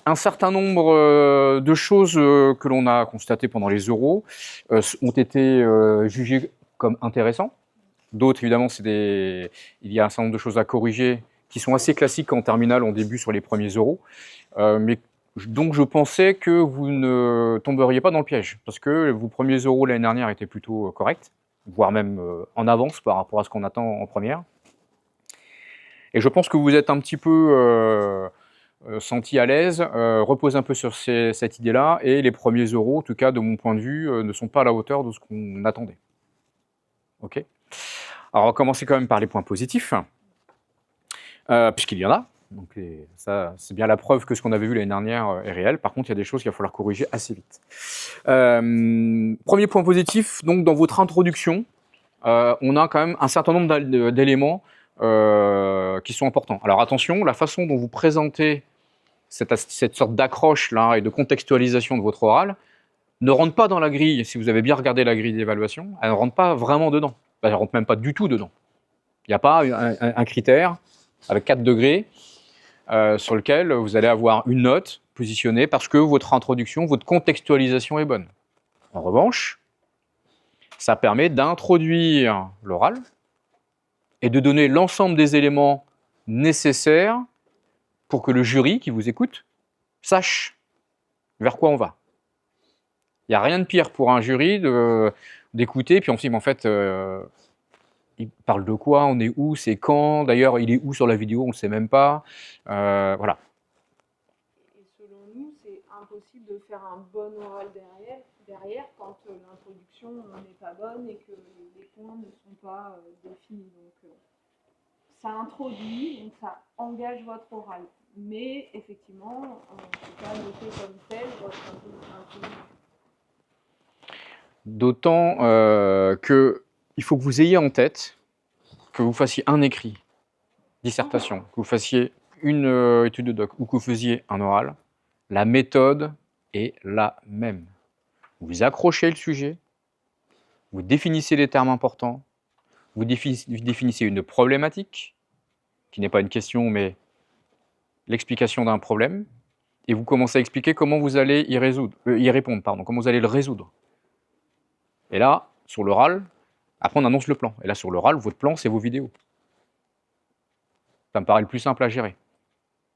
un certain nombre de choses que l'on a constatées pendant les oraux ont été jugées comme intéressantes. D'autres, évidemment, il y a un certain nombre de choses à corriger qui sont assez classiques en terminale, en début, sur les premiers oraux. Donc, je pensais que vous ne tomberiez pas dans le piège, parce que vos premiers oraux l'année dernière étaient plutôt corrects, voire même en avance par rapport à ce qu'on attend en première. Et je pense que vous êtes un petit peu senti à l'aise, repose un peu sur cette idée-là, et les premiers oraux, en tout cas de mon point de vue, ne sont pas à la hauteur de ce qu'on attendait. Ok. Alors on va commencer quand même par les points positifs, puisqu'il y en a. Donc ça, c'est bien la preuve que ce qu'on avait vu l'année dernière est réel. Par contre, il y a des choses qu'il va falloir corriger assez vite. Premier point positif, donc dans votre introduction, on a quand même un certain nombre d'éléments qui sont importants. Alors attention, la façon dont vous présentez cette sorte d'accroche là et de contextualisation de votre oral ne rentre pas dans la grille. Si vous avez bien regardé la grille d'évaluation, elle ne rentre pas vraiment dedans. Elle ne rentre même pas du tout dedans. Il n'y a pas un critère avec 4 degrés sur lequel vous allez avoir une note positionnée parce que votre introduction, votre contextualisation est bonne. En revanche, ça permet d'introduire l'oral et de donner l'ensemble des éléments nécessaires pour que le jury qui vous écoute sache vers quoi on va. Il n'y a rien de pire pour un jury d'écouter, puis on se dit, mais en fait, il parle de quoi, on est où, c'est quand, d'ailleurs, il est où sur la vidéo, on ne le sait même pas. Voilà. Et selon nous, c'est impossible de faire un bon oral derrière quand l'introduction n'est pas bonne et que les points ne sont pas définis. Donc, ça introduit, donc ça engage votre oral. Mais effectivement, on ne peut pas noter comme tel votre introduction. D'autant qu'il faut que vous ayez en tête que vous fassiez un écrit, dissertation, que vous fassiez une étude de doc ou que vous faisiez un oral, la méthode est la même. Vous accrochez le sujet, vous définissez les termes importants, vous définissez une problématique, qui n'est pas une question, mais l'explication d'un problème, et vous commencez à expliquer comment vous allez y répondre, comment vous allez le résoudre. Et là, sur l'oral, après on annonce le plan. Et là, sur l'oral, votre plan, c'est vos vidéos. Ça me paraît le plus simple à gérer.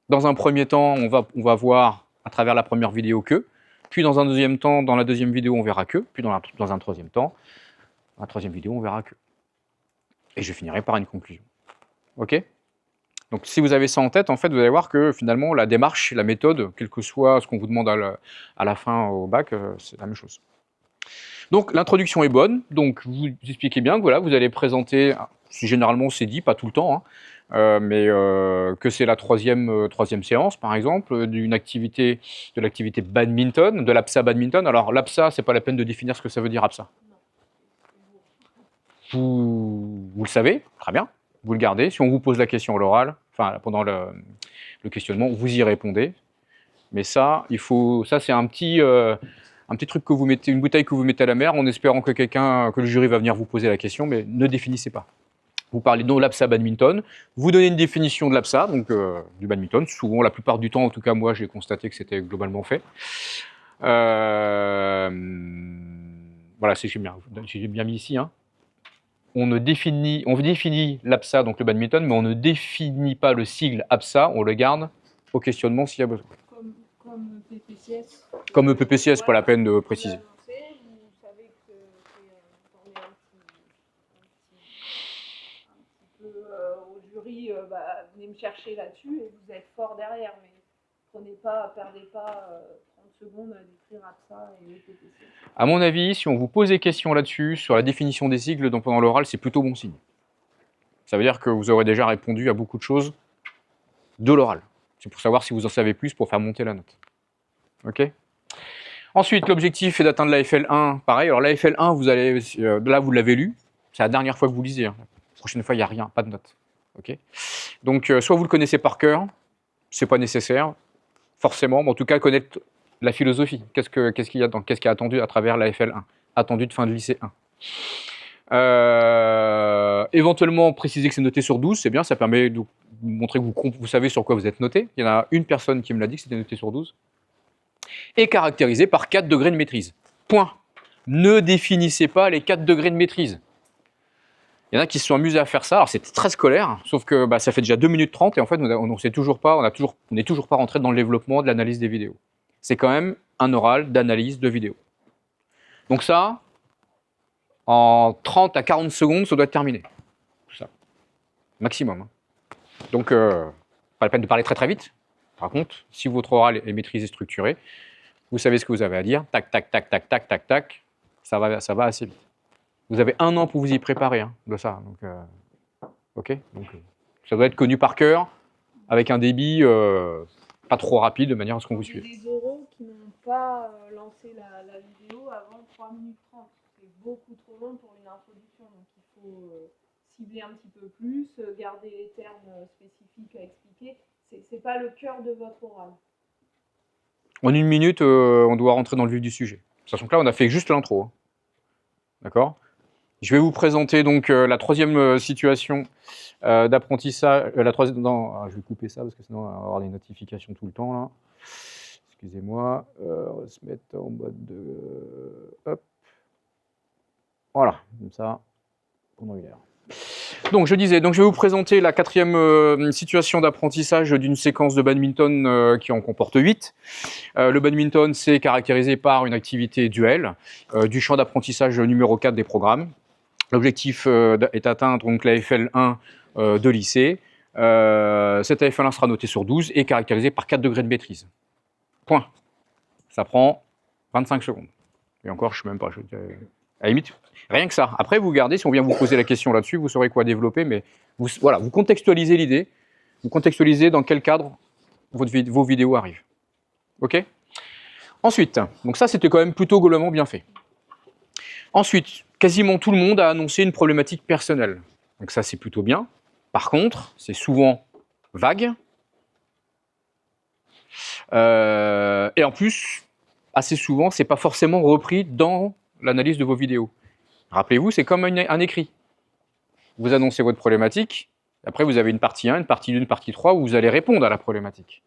Dans un premier temps, on va voir à travers la première vidéo que, puis dans un deuxième temps, dans la deuxième vidéo, on verra que, puis dans un troisième temps, dans la troisième vidéo, on verra que. Et je finirai par une conclusion. Ok ? Donc si vous avez ça en tête, en fait, vous allez voir que finalement, la démarche, la méthode, quel que soit ce qu'on vous demande à la fin au bac, c'est la même chose. Donc l'introduction est bonne, donc vous expliquez bien que voilà, vous allez présenter, généralement c'est dit, pas tout le temps, hein, mais que c'est la troisième séance, par exemple, de l'activité badminton, de l'APSA badminton. Alors l'APSA, c'est pas la peine de définir ce que ça veut dire APSA. Vous le savez, très bien, vous le gardez. Si on vous pose la question à l'oral, enfin pendant le questionnement, vous y répondez. Mais ça, c'est un petit truc que vous mettez, une bouteille que vous mettez à la mer en espérant que le jury va venir vous poser la question, mais ne définissez pas. Vous parlez de l'APSA badminton, vous donnez une définition de l'APSA, donc du badminton. Souvent, la plupart du temps, en tout cas moi, j'ai constaté que c'était globalement fait. Voilà, j'ai bien mis ici. Hein. On définit l'APSA, donc le badminton, mais on ne définit pas le sigle APSA, on le garde au questionnement s'il y a besoin. Comme PPCS. Comme PPCS, pas la peine de préciser. Vous savez que c'est un petit peu au jury, venez me chercher là-dessus et vous êtes fort derrière, mais perdez pas 30 secondes à décrire APSA et le PPCS. À mon avis, si on vous pose des questions là-dessus, sur la définition des sigles pendant l'oral, c'est plutôt bon signe. Ça veut dire que vous aurez déjà répondu à beaucoup de choses de l'oral. C'est pour savoir si vous en savez plus pour faire monter la note. Ok ? Ensuite, l'objectif est d'atteindre la FL1. Pareil, alors la FL1, là vous l'avez lu, c'est la dernière fois que vous lisez. Hein. La prochaine fois, il n'y a rien, pas de note. Ok ? Donc, soit vous le connaissez par cœur, c'est pas nécessaire, forcément, mais en tout cas, connaître la philosophie. Qu'est-ce qu'il y a attendu à travers la FL1, attendu de fin de lycée 1. Éventuellement, préciser que c'est noté sur 12, c'est bien, ça permet montrer que vous savez sur quoi vous êtes noté. Il y en a une personne qui me l'a dit que c'était noté sur 12. Et caractérisé par 4 degrés de maîtrise. Point. Ne définissez pas les 4 degrés de maîtrise. Il y en a qui se sont amusés à faire ça. Alors c'est très scolaire, sauf que ça fait déjà 2 minutes 30 et en fait on n'est toujours pas rentré dans le développement de l'analyse des vidéos. C'est quand même un oral d'analyse de vidéos. Donc ça, en 30 à 40 secondes, ça doit être terminé. Tout ça. Maximum. Hein. Donc, pas la peine de parler très très vite. Par contre, si votre oral est maîtrisé, structuré, vous savez ce que vous avez à dire. Tac, tac, tac, tac, tac, tac, tac. Ça va assez vite. Vous avez 1 an pour vous y préparer de ça. Donc, ok. Donc, ça doit être connu par cœur, avec un débit pas trop rapide, de manière à ce qu'on vous suive. Il y a des oraux qui n'ont pas lancé la vidéo avant 3 minutes 30. C'est beaucoup trop long pour une introduction. Donc il faut cibler un petit peu plus, garder les termes spécifiques à expliquer. C'est pas le cœur de votre oral. En 1 minute, on doit rentrer dans le vif du sujet. Sachant que là, on a fait juste l'intro. Hein. D'accord ? Je vais vous présenter donc la troisième situation d'apprentissage. Non, je vais couper ça parce que sinon on va avoir des notifications tout le temps là. Excusez-moi. On va se mettre en mode de. Hop. Voilà, comme ça, pendant 1 heure. Donc je disais, je vais vous présenter la 4e situation d'apprentissage d'une séquence de badminton qui en comporte 8. Le badminton, c'est caractérisé par une activité duel du champ d'apprentissage numéro 4 des programmes. L'objectif est d'atteindre donc la FL1 de lycée. Cette FL1 sera notée sur 12 et caractérisée par 4 degrés de maîtrise. Point. Ça prend 25 secondes. Et encore, je ne sais même pas. À la limite, rien que ça. Après, vous gardez, si on vient vous poser la question là-dessus, vous saurez quoi développer, mais vous contextualisez l'idée, vous contextualisez dans quel cadre vos vidéos arrivent. OK ? Ensuite, donc ça, c'était quand même plutôt globalement bien fait. Ensuite, quasiment tout le monde a annoncé une problématique personnelle. Donc ça, c'est plutôt bien. Par contre, c'est souvent vague. Et en plus, assez souvent, c'est pas forcément repris dans l'analyse de vos vidéos. Rappelez-vous, c'est comme un écrit. Vous annoncez votre problématique, après vous avez une partie 1, une partie 2, une partie 3 où vous allez répondre à la problématique.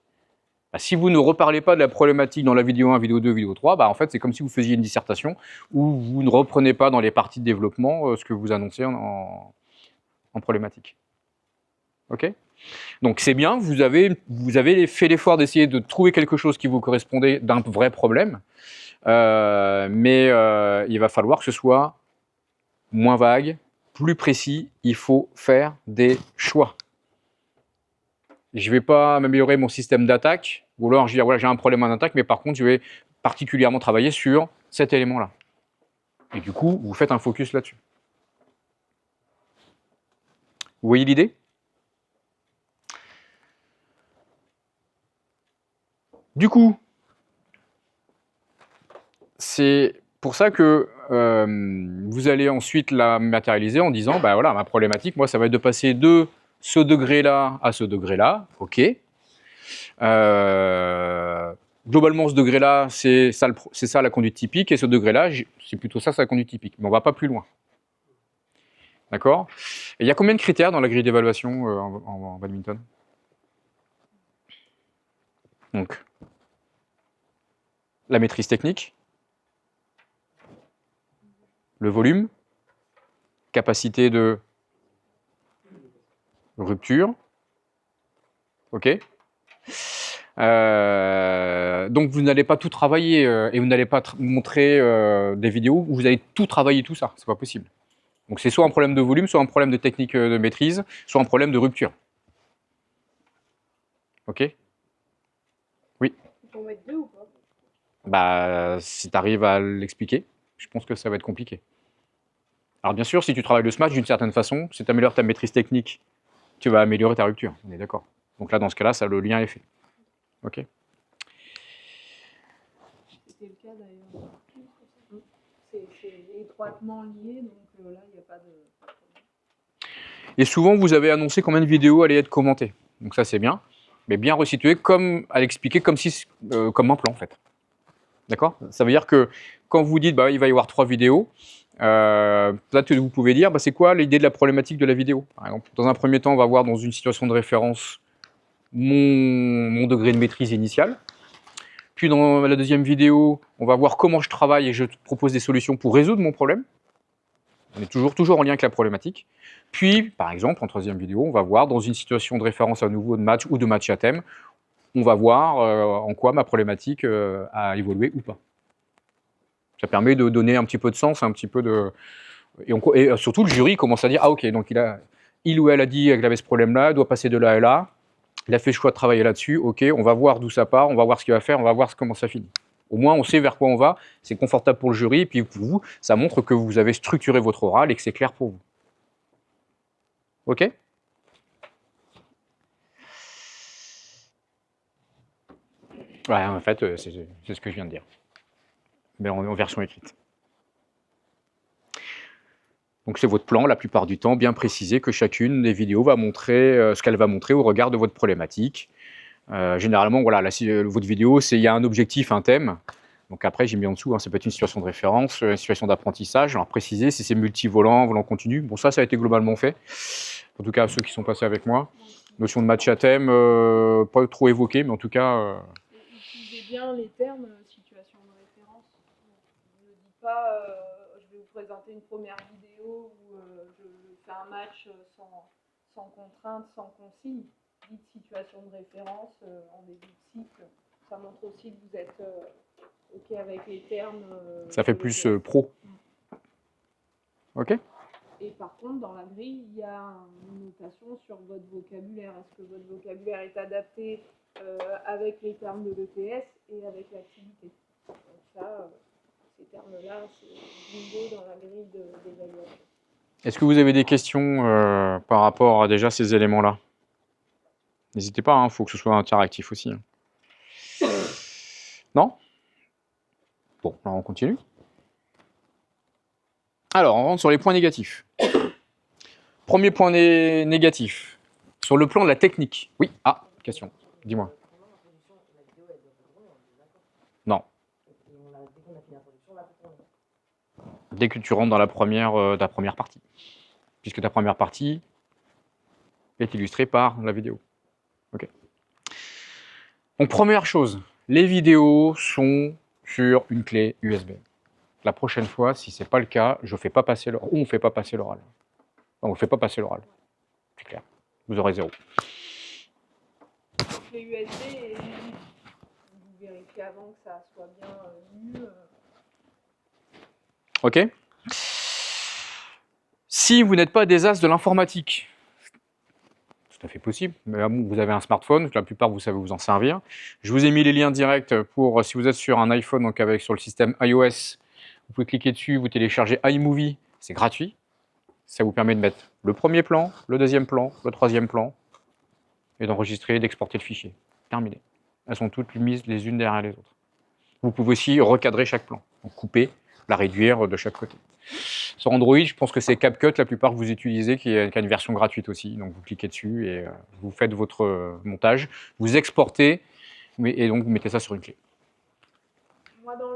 Si vous ne reparlez pas de la problématique dans la vidéo 1, vidéo 2, vidéo 3, en fait, c'est comme si vous faisiez une dissertation où vous ne reprenez pas dans les parties de développement ce que vous annoncez en problématique. OK ? Donc c'est bien, vous avez fait l'effort d'essayer de trouver quelque chose qui vous correspondait d'un vrai problème, mais il va falloir que ce soit moins vague, plus précis, il faut faire des choix. Je ne vais pas m'améliorer mon système d'attaque, ou alors je vais dire, voilà, j'ai un problème en attaque, mais par contre, je vais particulièrement travailler sur cet élément-là. Et du coup, vous faites un focus là-dessus. Vous voyez l'idée ? Du coup, c'est pour ça que vous allez ensuite la matérialiser en disant, voilà, ma problématique, moi, ça va être de passer de ce degré-là à ce degré-là, ok. Globalement, ce degré-là, c'est ça la conduite typique, et ce degré-là, c'est plutôt ça la conduite typique. Mais on ne va pas plus loin. D'accord ? Et il y a combien de critères dans la grille d'évaluation en badminton ? Donc, la maîtrise technique, le volume, capacité de rupture, ok. Donc vous n'allez pas tout travailler et vous n'allez pas montrer des vidéos où vous allez tout travailler tout ça, c'est pas possible. Donc c'est soit un problème de volume, soit un problème de technique de maîtrise, soit un problème de rupture. Ok. Oui. Il faut en mettre 2 ou pas ? Si tu arrives à l'expliquer, je pense que ça va être compliqué. Alors bien sûr, si tu travailles le smash d'une certaine façon, si tu améliores ta maîtrise technique, tu vas améliorer ta rupture, on est d'accord. Donc là, dans ce cas-là, le lien est fait. Ok. C'était le cas d'ailleurs. C'est étroitement lié, donc là, il n'y a pas de... Et souvent, vous avez annoncé combien de vidéos allaient être commentées. Donc ça, c'est bien. Mais bien resitué, comme à l'expliquer comme un plan, en fait. D'accord ? Ça veut dire que quand vous dites, il va y avoir 3 vidéos, Peut-être que vous pouvez dire, bah, c'est quoi l'idée de la problématique de la vidéo, par exemple. Dans un premier temps, on va voir dans une situation de référence mon degré de maîtrise initial. Puis dans la deuxième vidéo, on va voir comment je travaille et je propose des solutions pour résoudre mon problème. On est toujours en lien avec la problématique. Puis, par exemple, en troisième vidéo, on va voir dans une situation de référence à nouveau de match ou de match à thème, on va voir en quoi ma problématique a évolué ou pas. Ça permet de donner un petit peu de sens, un petit peu de... Et surtout, le jury commence à dire, ah ok, donc il ou elle a dit qu'il avait ce problème-là, il doit passer de là à là, il a fait le choix de travailler là-dessus, ok, on va voir d'où ça part, on va voir ce qu'il va faire, on va voir comment ça finit. Au moins, on sait vers quoi on va, c'est confortable pour le jury, et puis pour vous, ça montre que vous avez structuré votre oral et que c'est clair pour vous. Ok? Ouais, en fait, c'est ce que je viens de dire, mais en version écrite. Donc c'est votre plan, la plupart du temps, bien précisé, que chacune des vidéos va montrer ce qu'elle va montrer au regard de votre problématique. Généralement, voilà, votre vidéo, il y a un objectif, un thème. Donc après, j'ai mis en dessous, hein, ça peut être une situation de référence, une situation d'apprentissage. Alors préciser si c'est multivolant, volant continu. Bon, ça a été globalement fait. En tout cas, ceux qui sont passés avec moi. Notion de match à thème, pas trop évoquée, mais en tout cas... Utilisez bien les termes situation de référence. Ne dites pas je vais vous présenter une première vidéo où je fais un match sans contrainte, sans consigne. Dites situation de référence en début de cycle. Ça montre aussi que vous êtes OK avec les termes. Ça fait plus pro. OK. Et par contre, dans la grille, il y a une notation sur votre vocabulaire. Est-ce que votre vocabulaire est adapté avec les termes de l'ETS et avec l'activité? Donc ça, ces termes-là, c'est bingo dans la grille d'évaluation. Est-ce que vous avez des questions par rapport à déjà ces éléments-là? N'hésitez pas, il faut que ce soit interactif aussi. Non? Bon, alors on continue. Alors, on rentre sur les points négatifs. Premier point négatif, sur le plan de la technique. Oui, question, dis-moi. Non. Dès que tu rentres dans la première partie. Puisque ta première partie est illustrée par la vidéo. Ok. Donc, première chose, les vidéos sont sur une clé USB. La prochaine fois, si ce n'est pas le cas, on ne fait pas passer l'oral. On ne fait pas passer l'oral. C'est clair. Vous aurez 0. Les USB, et vous vérifiez avant que ça soit bien lu. Ok. Si vous n'êtes pas des as de l'informatique, c'est tout à fait possible, mais vous avez un smartphone, la plupart vous savez vous en servir. Je vous ai mis les liens directs pour, si vous êtes sur un iPhone, donc sur le système iOS, vous pouvez cliquer dessus, vous téléchargez iMovie, c'est gratuit. Ça vous permet de mettre le premier plan, le deuxième plan, le troisième plan, et d'enregistrer et d'exporter le fichier. Terminé. Elles sont toutes mises les unes derrière les autres. Vous pouvez aussi recadrer chaque plan, donc couper, la réduire de chaque côté. Sur Android, je pense que c'est CapCut, la plupart que vous utilisez, qui a une version gratuite aussi. Donc vous cliquez dessus et vous faites votre montage, vous exportez, et donc vous mettez ça sur une clé. Moi, dans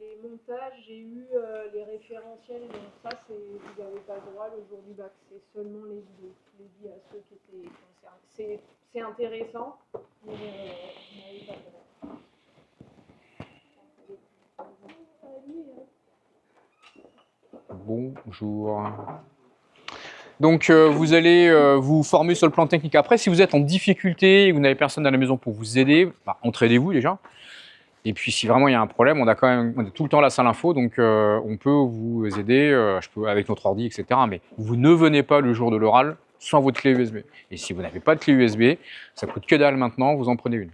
les montages, j'ai eu les référentiels, donc ça, vous n'avez pas le droit le jour du bac, c'est seulement les vidéos. Je l'ai dit à ceux qui étaient concernés. C'est intéressant, mais vous n'avez pas le droit. Bonjour. Donc vous allez vous former sur le plan technique. Après, si vous êtes en difficulté et que vous n'avez personne à la maison pour vous aider, entraidez-vous déjà. Et puis si vraiment il y a un problème, on a tout le temps la salle info, donc on peut vous aider, avec notre ordi, etc. Mais vous ne venez pas le jour de l'oral sans votre clé USB. Et si vous n'avez pas de clé USB, ça coûte que dalle maintenant, vous en prenez une.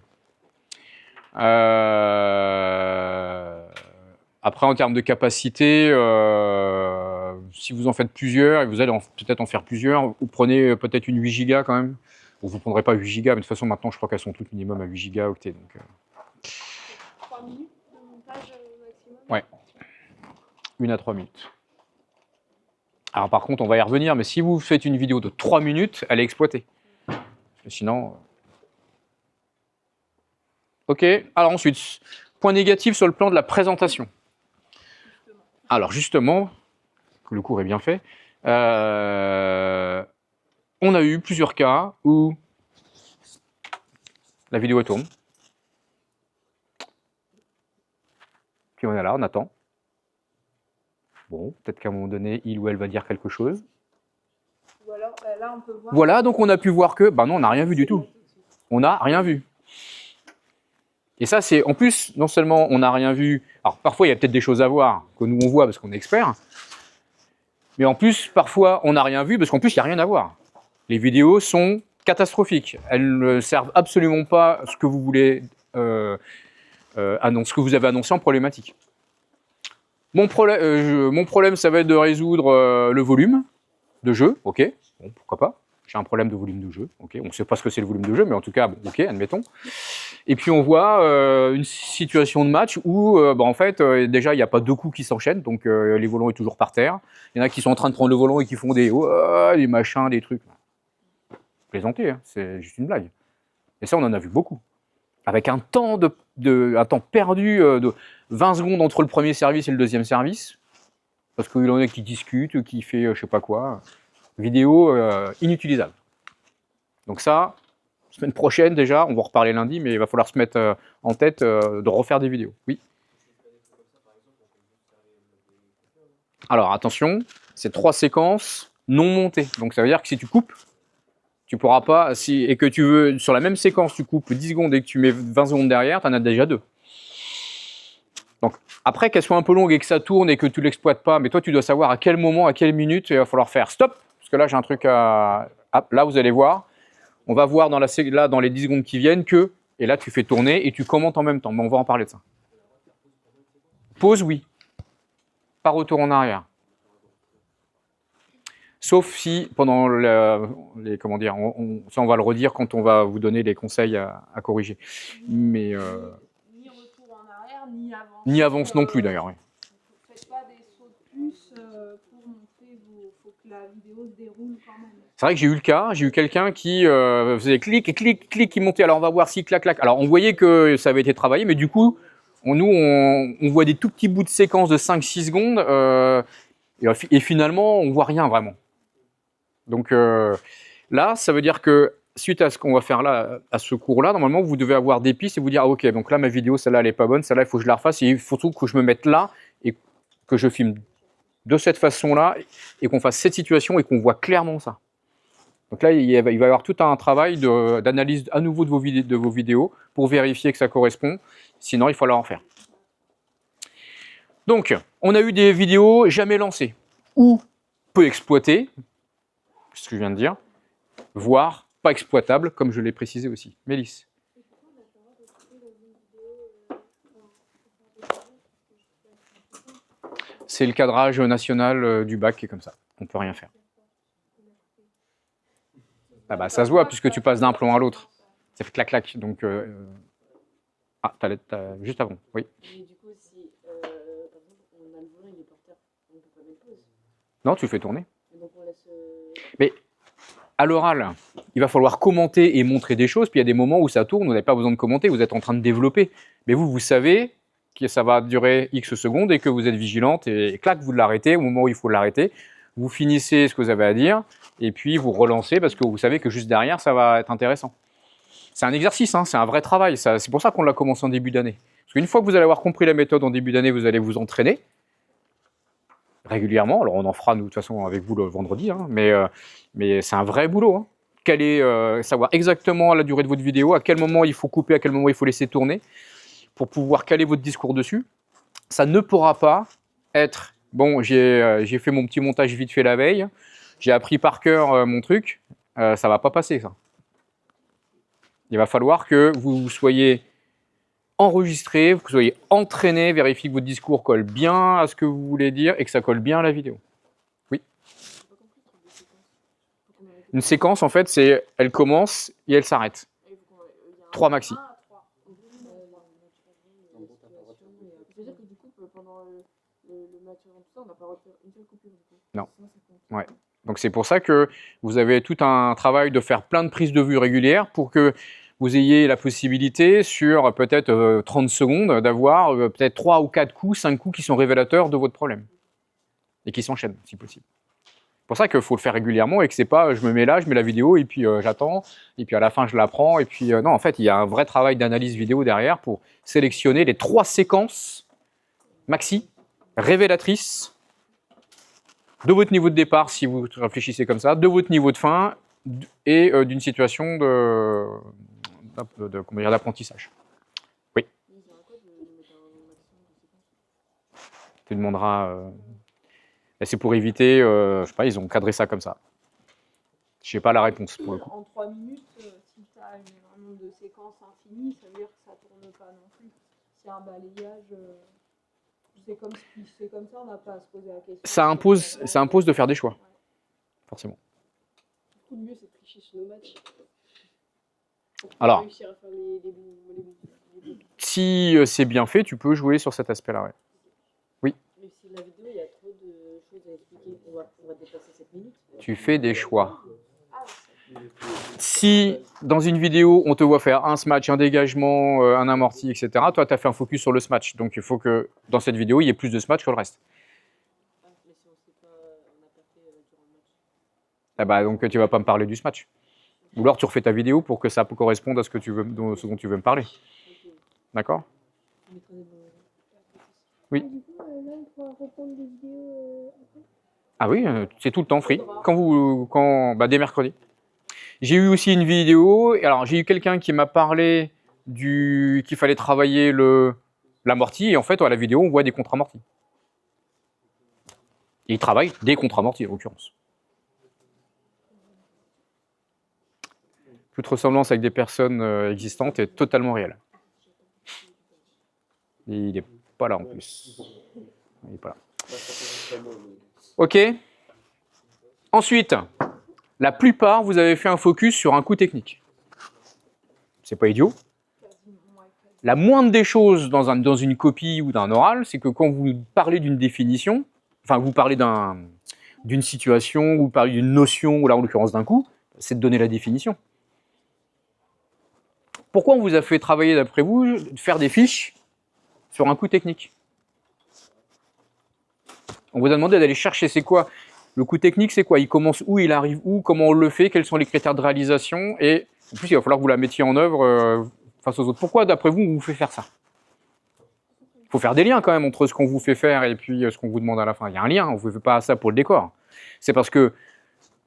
Après, en termes de capacité, si vous en faites plusieurs, et vous allez peut-être en faire plusieurs, vous prenez peut-être une 8 Go quand même. Bon, vous ne prendrez pas 8 Go, mais de toute façon, maintenant, je crois qu'elles sont toutes minimum à 8 Go octets. Donc, 3 minutes de montage maximum? Ouais. 1 à 3 minutes. Alors, par contre, on va y revenir, mais si vous faites une vidéo de 3 minutes, elle est exploitée. Parce que sinon... Ok, alors ensuite, point négatif sur le plan de la présentation. Alors justement, que le cours est bien fait. On a eu plusieurs cas où la vidéo elle tourne. Puis on est là, on attend. Bon, peut-être qu'à un moment donné, il ou elle va dire quelque chose. Ou alors, là, on peut voir. Voilà, donc on a pu voir que, bah non, on n'a rien vu du tout. On n'a rien vu. Et ça, c'est, en plus, non seulement on n'a rien vu, alors parfois il y a peut-être des choses à voir que nous on voit parce qu'on est expert, mais en plus, parfois on n'a rien vu parce qu'en plus il n'y a rien à voir. Les vidéos sont catastrophiques. Elles ne servent absolument pas à ce que vous voulez ce que vous avez annoncé en problématique. Mon problème, ça va être de résoudre le volume de jeu, ok, bon, pourquoi pas. J'ai un problème de volume de jeu, ok. On ne sait pas ce que c'est le volume de jeu, mais en tout cas, bon, ok, admettons. Et puis on voit une situation de match où, en fait, déjà, il n'y a pas deux coups qui s'enchaînent, donc les volants sont toujours par terre. Il y en a qui sont en train de prendre le volant et qui font des machins, des trucs. Plaisanter, hein, c'est juste une blague. Et ça, on en a vu beaucoup. Avec un temps, un temps perdu de 20 secondes entre le premier service et le deuxième service, parce qu'il y en a qui discutent, qui fait je sais pas quoi. Vidéo inutilisable. Donc ça, semaine prochaine déjà, on va en reparler lundi, mais il va falloir se mettre en tête de refaire des vidéos. Oui. Alors attention, c'est 3 séquences non montées. Donc ça veut dire que si tu coupes, tu pourras pas, et que tu veux, sur la même séquence, tu coupes 10 secondes et que tu mets 20 secondes derrière, tu en as déjà 2. Donc après qu'elle soit un peu longue et que ça tourne et que tu l'exploites pas, mais toi tu dois savoir à quel moment, à quelle minute, il va falloir faire stop. Parce que là, j'ai un truc à... Ah, là, vous allez voir. On va voir dans les 10 secondes qui viennent que... Et là, tu fais tourner et tu commentes en même temps. Mais on va en parler de ça. Pause, oui. Pas retour en arrière. Sauf si, pendant les... Comment dire, ça, on va le redire quand on va vous donner les conseils à corriger. Mais... Ni retour en arrière, ni avance. Ni avance non plus, d'ailleurs. Oui. Faites pas des sauts de puce pour montrer faut que la vidéo se déroule quand même. C'est vrai que j'ai eu le cas, j'ai eu quelqu'un qui faisait clic, clic, clic, qui montait. Alors on va voir si clac, clac. Alors on voyait que ça avait été travaillé, mais du coup, on voit des tout petits bouts de séquence de 5-6 secondes et finalement, on voit rien vraiment. Donc là, ça veut dire que suite à ce qu'on va faire là, à ce cours-là, normalement, vous devez avoir des pistes et vous dire, ah, ok, donc là, ma vidéo, celle-là, elle n'est pas bonne, celle-là, il faut que je la refasse et il faut surtout que je me mette là et que je filme de cette façon-là et qu'on fasse cette situation et qu'on voit clairement ça. Donc là, il va y avoir tout un travail d'analyse à nouveau de vos vidéos pour vérifier que ça correspond. Sinon, il faut leur en faire. Donc, on a eu des vidéos jamais lancées ou peu exploitées, ce que je viens de dire, voire pas exploitables, comme je l'ai précisé aussi. Mélisse. C'est le cadrage national du bac qui est comme ça. On ne peut rien faire. Ah bah ça se voit puisque tu passes d'un plan à l'autre. Ça fait clac-clac. Donc, ah, t'as juste avant, oui. Mais du coup, si par exemple, on a le volant, il est porteur, on ne peut pas mettre pause. Non, tu fais tourner. Et donc on laisse. Mais à l'oral, il va falloir commenter et montrer des choses. Puis il y a des moments où ça tourne, vous n'avez pas besoin de commenter, vous êtes en train de développer. Mais vous savez que ça va durer X secondes et que vous êtes vigilante et clac, vous l'arrêtez au moment où il faut l'arrêter. Vous finissez ce que vous avez à dire et puis vous relancez parce que vous savez que juste derrière, ça va être intéressant. C'est un exercice, hein, c'est un vrai travail. C'est pour ça qu'on l'a commencé en début d'année. Parce qu'une fois que vous allez avoir compris la méthode en début d'année, vous allez vous entraîner régulièrement. Alors on en fera, nous, de toute façon, avec vous le vendredi, hein, mais c'est un vrai boulot. Hein. Savoir exactement la durée de votre vidéo, à quel moment il faut couper, à quel moment il faut laisser tourner, pour pouvoir caler votre discours dessus. Ça ne pourra pas être, bon, j'ai fait mon petit montage vite fait la veille, j'ai appris par cœur mon truc, ça ne va pas passer, ça. Il va falloir que vous soyez enregistré, que vous soyez entraîné, vérifiez que votre discours colle bien à ce que vous voulez dire et que ça colle bien à la vidéo. Oui. Une séquence, en fait, elle commence et elle s'arrête. 3 maxi. C'est-à-dire que du coup, pendant le match, tout ça, on n'a pas refait une seule coupure. Non. Ouais. Donc c'est pour ça que vous avez tout un travail de faire plein de prises de vue régulières pour que vous ayez la possibilité sur peut-être 30 secondes d'avoir peut-être 3 ou 4 coups, 5 coups qui sont révélateurs de votre problème. et qui s'enchaînent, si possible. C'est pour ça qu'il faut le faire régulièrement et que c'est pas je me mets là, je mets la vidéo et puis j'attends, et puis à la fin je la prends, et puis non, en fait, il y a un vrai travail d'analyse vidéo derrière pour sélectionner les 3 séquences maxi, révélatrices de votre niveau de départ, si vous réfléchissez comme ça, de votre niveau de fin et d'une situation d'apprentissage. Oui. Tu demanderas. C'est pour éviter, je sais pas, ils ont cadré ça comme ça. Je sais pas la réponse pour le coup. En 3 minutes, si tu as un nombre de séquences infini, ça veut dire que ça tourne pas non plus. C'est un balayage. C'est comme ça, on n'a pas à se poser la question. Ça impose de faire des choix, Ouais. forcément. Du coup, le mieux, c'est de tricher sur nos matchs. Alors, Réussir à faire les si c'est bien fait, tu peux jouer sur cet aspect-là. Ouais. Mais si la vidéo, il y a trop de choses à expliquer, on va dépasser 7 minutes. Tu fais des choix. Si dans une vidéo, on te voit faire un smash, un dégagement, un amorti, etc., toi, tu as fait un focus sur le smash. Donc, il faut que dans cette vidéo, il y ait plus de smash que le reste. Mais si on sait pas, on n'a pas fait durant le match. Ah bah, donc, tu vas pas me parler du smash. Ou alors, tu refais ta vidéo pour que ça corresponde à ce dont tu veux me parler. D'accord? Oui. Du coup, là, on pourra reprendre des vidéos après. Ah oui, c'est tout le temps free. Dès mercredi. J'ai eu aussi une vidéo. Alors, j'ai eu quelqu'un qui m'a parlé qu'il fallait travailler l'amorti. Et en fait, à la vidéo, on voit des contre-amortis. Et il travaille des contre-amortis, en l'occurrence. Toute ressemblance avec des personnes existantes est totalement réelle. Et il n'est pas là en plus. Il n'est pas là. Ok. Ensuite, la plupart, vous avez fait un focus sur un coup technique. C'est pas idiot. La moindre des choses dans une copie ou d'un oral, c'est que quand vous parlez d'une définition, enfin, vous parlez d'une situation, ou vous parlez d'une notion, ou là, en l'occurrence d'un coup, c'est de donner la définition. Pourquoi on vous a fait travailler, d'après vous, de faire des fiches sur un coup technique? On vous a demandé d'aller chercher c'est quoi le coup technique, c'est quoi? Il commence où, il arrive où, comment on le fait, quels sont les critères de réalisation, et en plus il va falloir que vous la mettiez en œuvre face aux autres. Pourquoi d'après vous on vous fait faire ça? Il faut faire des liens quand même entre ce qu'on vous fait faire et puis ce qu'on vous demande à la fin. Il y a un lien, on ne vous fait pas ça pour le décor. C'est parce que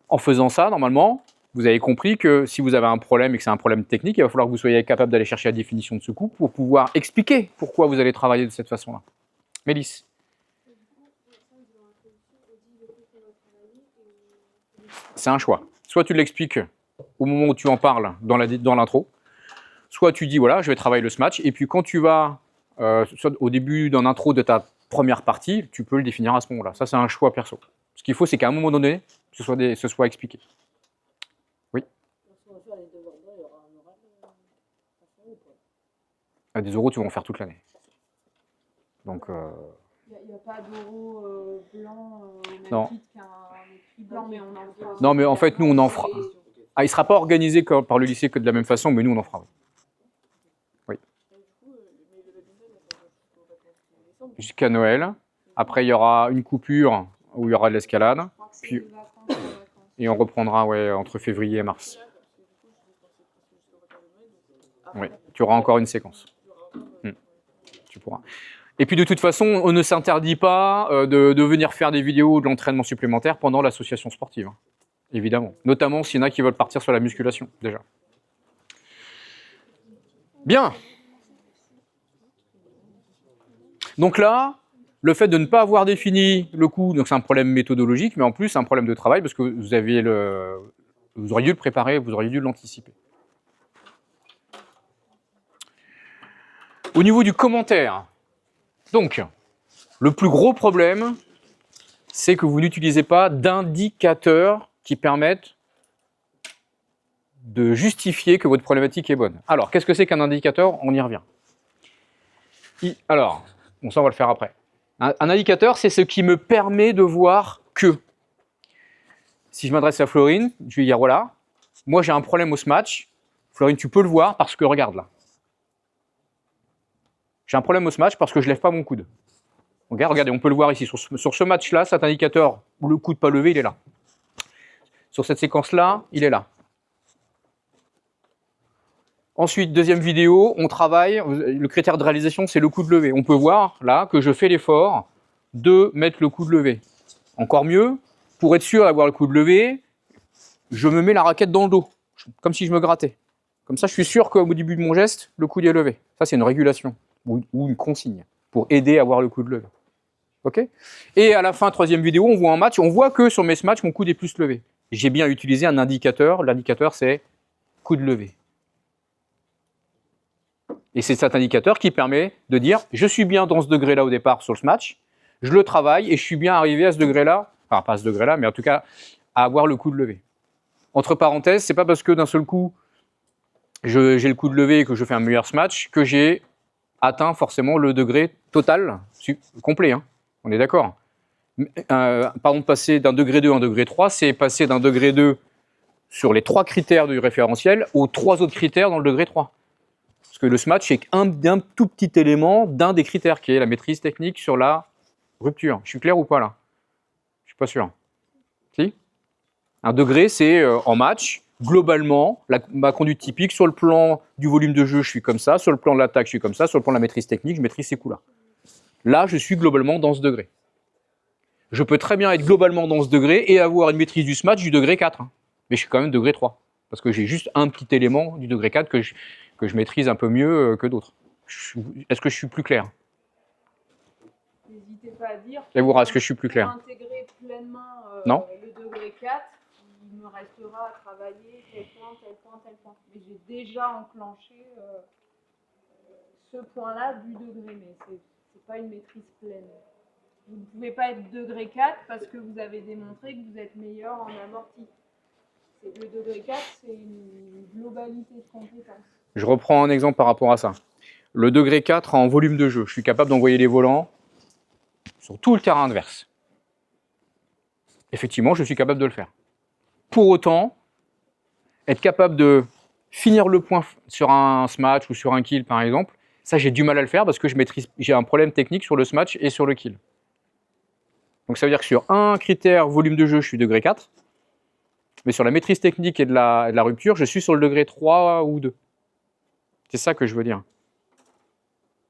en faisant ça, normalement, vous avez compris que si vous avez un problème et que c'est un problème technique, il va falloir que vous soyez capable d'aller chercher la définition de ce coup pour pouvoir expliquer pourquoi vous allez travailler de cette façon-là. Mélisse? C'est un choix. Soit tu l'expliques au moment où tu en parles dans l'intro, soit tu dis voilà, je vais travailler le smash, et puis quand tu vas soit au début d'un intro de ta première partie, tu peux le définir à ce moment-là. Ça, c'est un choix perso. Ce qu'il faut, c'est qu'à un moment donné, ce soit expliqué. Oui. Des oraux, tu vas en faire toute l'année. Donc. Il n'y a pas d'oraux blanc au même Non. titre qu'un écrit blanc, mais on en fera. Non, mais en fait, nous, on en fera. Ah, il ne sera pas organisé par le lycée que de la même façon, mais nous, on en fera. Oui. Jusqu'à Noël. Après, il y aura une coupure où il y aura de l'escalade. Puis, et on reprendra entre février et mars. Oui, tu auras encore une séquence. Tu pourras. Et puis de toute façon, on ne s'interdit pas de venir faire des vidéos de l'entraînement supplémentaire pendant l'association sportive. Hein. Évidemment. Notamment s'il y en a qui veulent partir sur la musculation, déjà. Bien. Donc là, le fait de ne pas avoir défini le coup, donc c'est un problème méthodologique, mais en plus c'est un problème de travail parce que vous auriez dû le préparer, vous auriez dû l'anticiper. Au niveau du commentaire, donc, le plus gros problème, c'est que vous n'utilisez pas d'indicateurs qui permettent de justifier que votre problématique est bonne. Alors, qu'est-ce que c'est qu'un indicateur? On y revient. Alors, ça on va le faire après. Un indicateur, c'est ce qui me permet de voir que. Si je m'adresse à Florine, je vais lui dire, voilà, moi j'ai un problème au smash. Florine, tu peux le voir parce que regarde là. J'ai un problème au smash parce que je ne lève pas mon coude. Regardez, on peut le voir ici. Sur ce match-là, cet indicateur où le coude pas levé, il est là. Sur cette séquence-là, il est là. Ensuite, deuxième vidéo, on travaille. Le critère de réalisation, c'est le coude levé. On peut voir là que je fais l'effort de mettre le coude levé. Encore mieux, pour être sûr d'avoir le coude levé, je me mets la raquette dans le dos, comme si je me grattais. Comme ça, je suis sûr qu'au début de mon geste, le coude est levé. Ça, c'est une régulation ou une consigne pour aider à avoir le coude levé. OK ? Et à la fin, troisième vidéo, on voit un match. On voit que sur mes matchs, mon coude est plus levé. J'ai bien utilisé un indicateur. L'indicateur, c'est coude levé. Et c'est cet indicateur qui permet de dire je suis bien dans ce degré-là au départ sur ce match, je le travaille et je suis bien arrivé à ce degré-là, enfin pas à ce degré-là, mais en tout cas à avoir le coude levé. Entre parenthèses, c'est pas parce que d'un seul coup j'ai le coude levé et que je fais un meilleur match que j'ai atteint forcément le degré total, complet, hein, on est d'accord. Par exemple, passer d'un degré 2 à un degré 3, c'est passer d'un degré 2 sur les 3 critères du référentiel aux 3 autres critères dans le degré 3. Parce que le SMATch, c'est d'un tout petit élément d'un des critères, qui est la maîtrise technique sur la rupture. Je suis clair ou pas là? Je suis pas sûr. Si? Un degré, c'est en match, globalement, ma conduite typique, sur le plan du volume de jeu, je suis comme ça, sur le plan de l'attaque, je suis comme ça, sur le plan de la maîtrise technique, je maîtrise ces coups-là. Là, je suis globalement dans ce degré. Je peux très bien être globalement dans ce degré et avoir une maîtrise du SMATch du degré 4. Hein. Mais je suis quand même degré 3. Parce que j'ai juste un petit élément du degré 4 que je maîtrise un peu mieux que d'autres. Est-ce que je suis plus clair? N'hésitez pas à dire. Et vous, est-ce que je suis plus clair? Pour intégrer pleinement non le degré 4, il me restera à travailler tel point, tel point, tel point. Mais j'ai déjà enclenché ce point-là du degré, mais c'est pas une maîtrise pleine. Vous ne pouvez pas être degré 4 parce que vous avez démontré que vous êtes meilleur en amorti. Le degré 4, c'est une globalité de compétences. Je reprends un exemple par rapport à ça. Le degré 4 en volume de jeu. Je suis capable d'envoyer les volants sur tout le terrain adverse. Effectivement, je suis capable de le faire. Pour autant, être capable de finir le point sur un smash ou sur un kill, par exemple, ça, j'ai du mal à le faire parce que j'ai un problème technique sur le smash et sur le kill. Donc ça veut dire que sur un critère volume de jeu, je suis degré 4. Mais sur la maîtrise technique et de la rupture, je suis sur le degré 3 ou 2. C'est ça que je veux dire.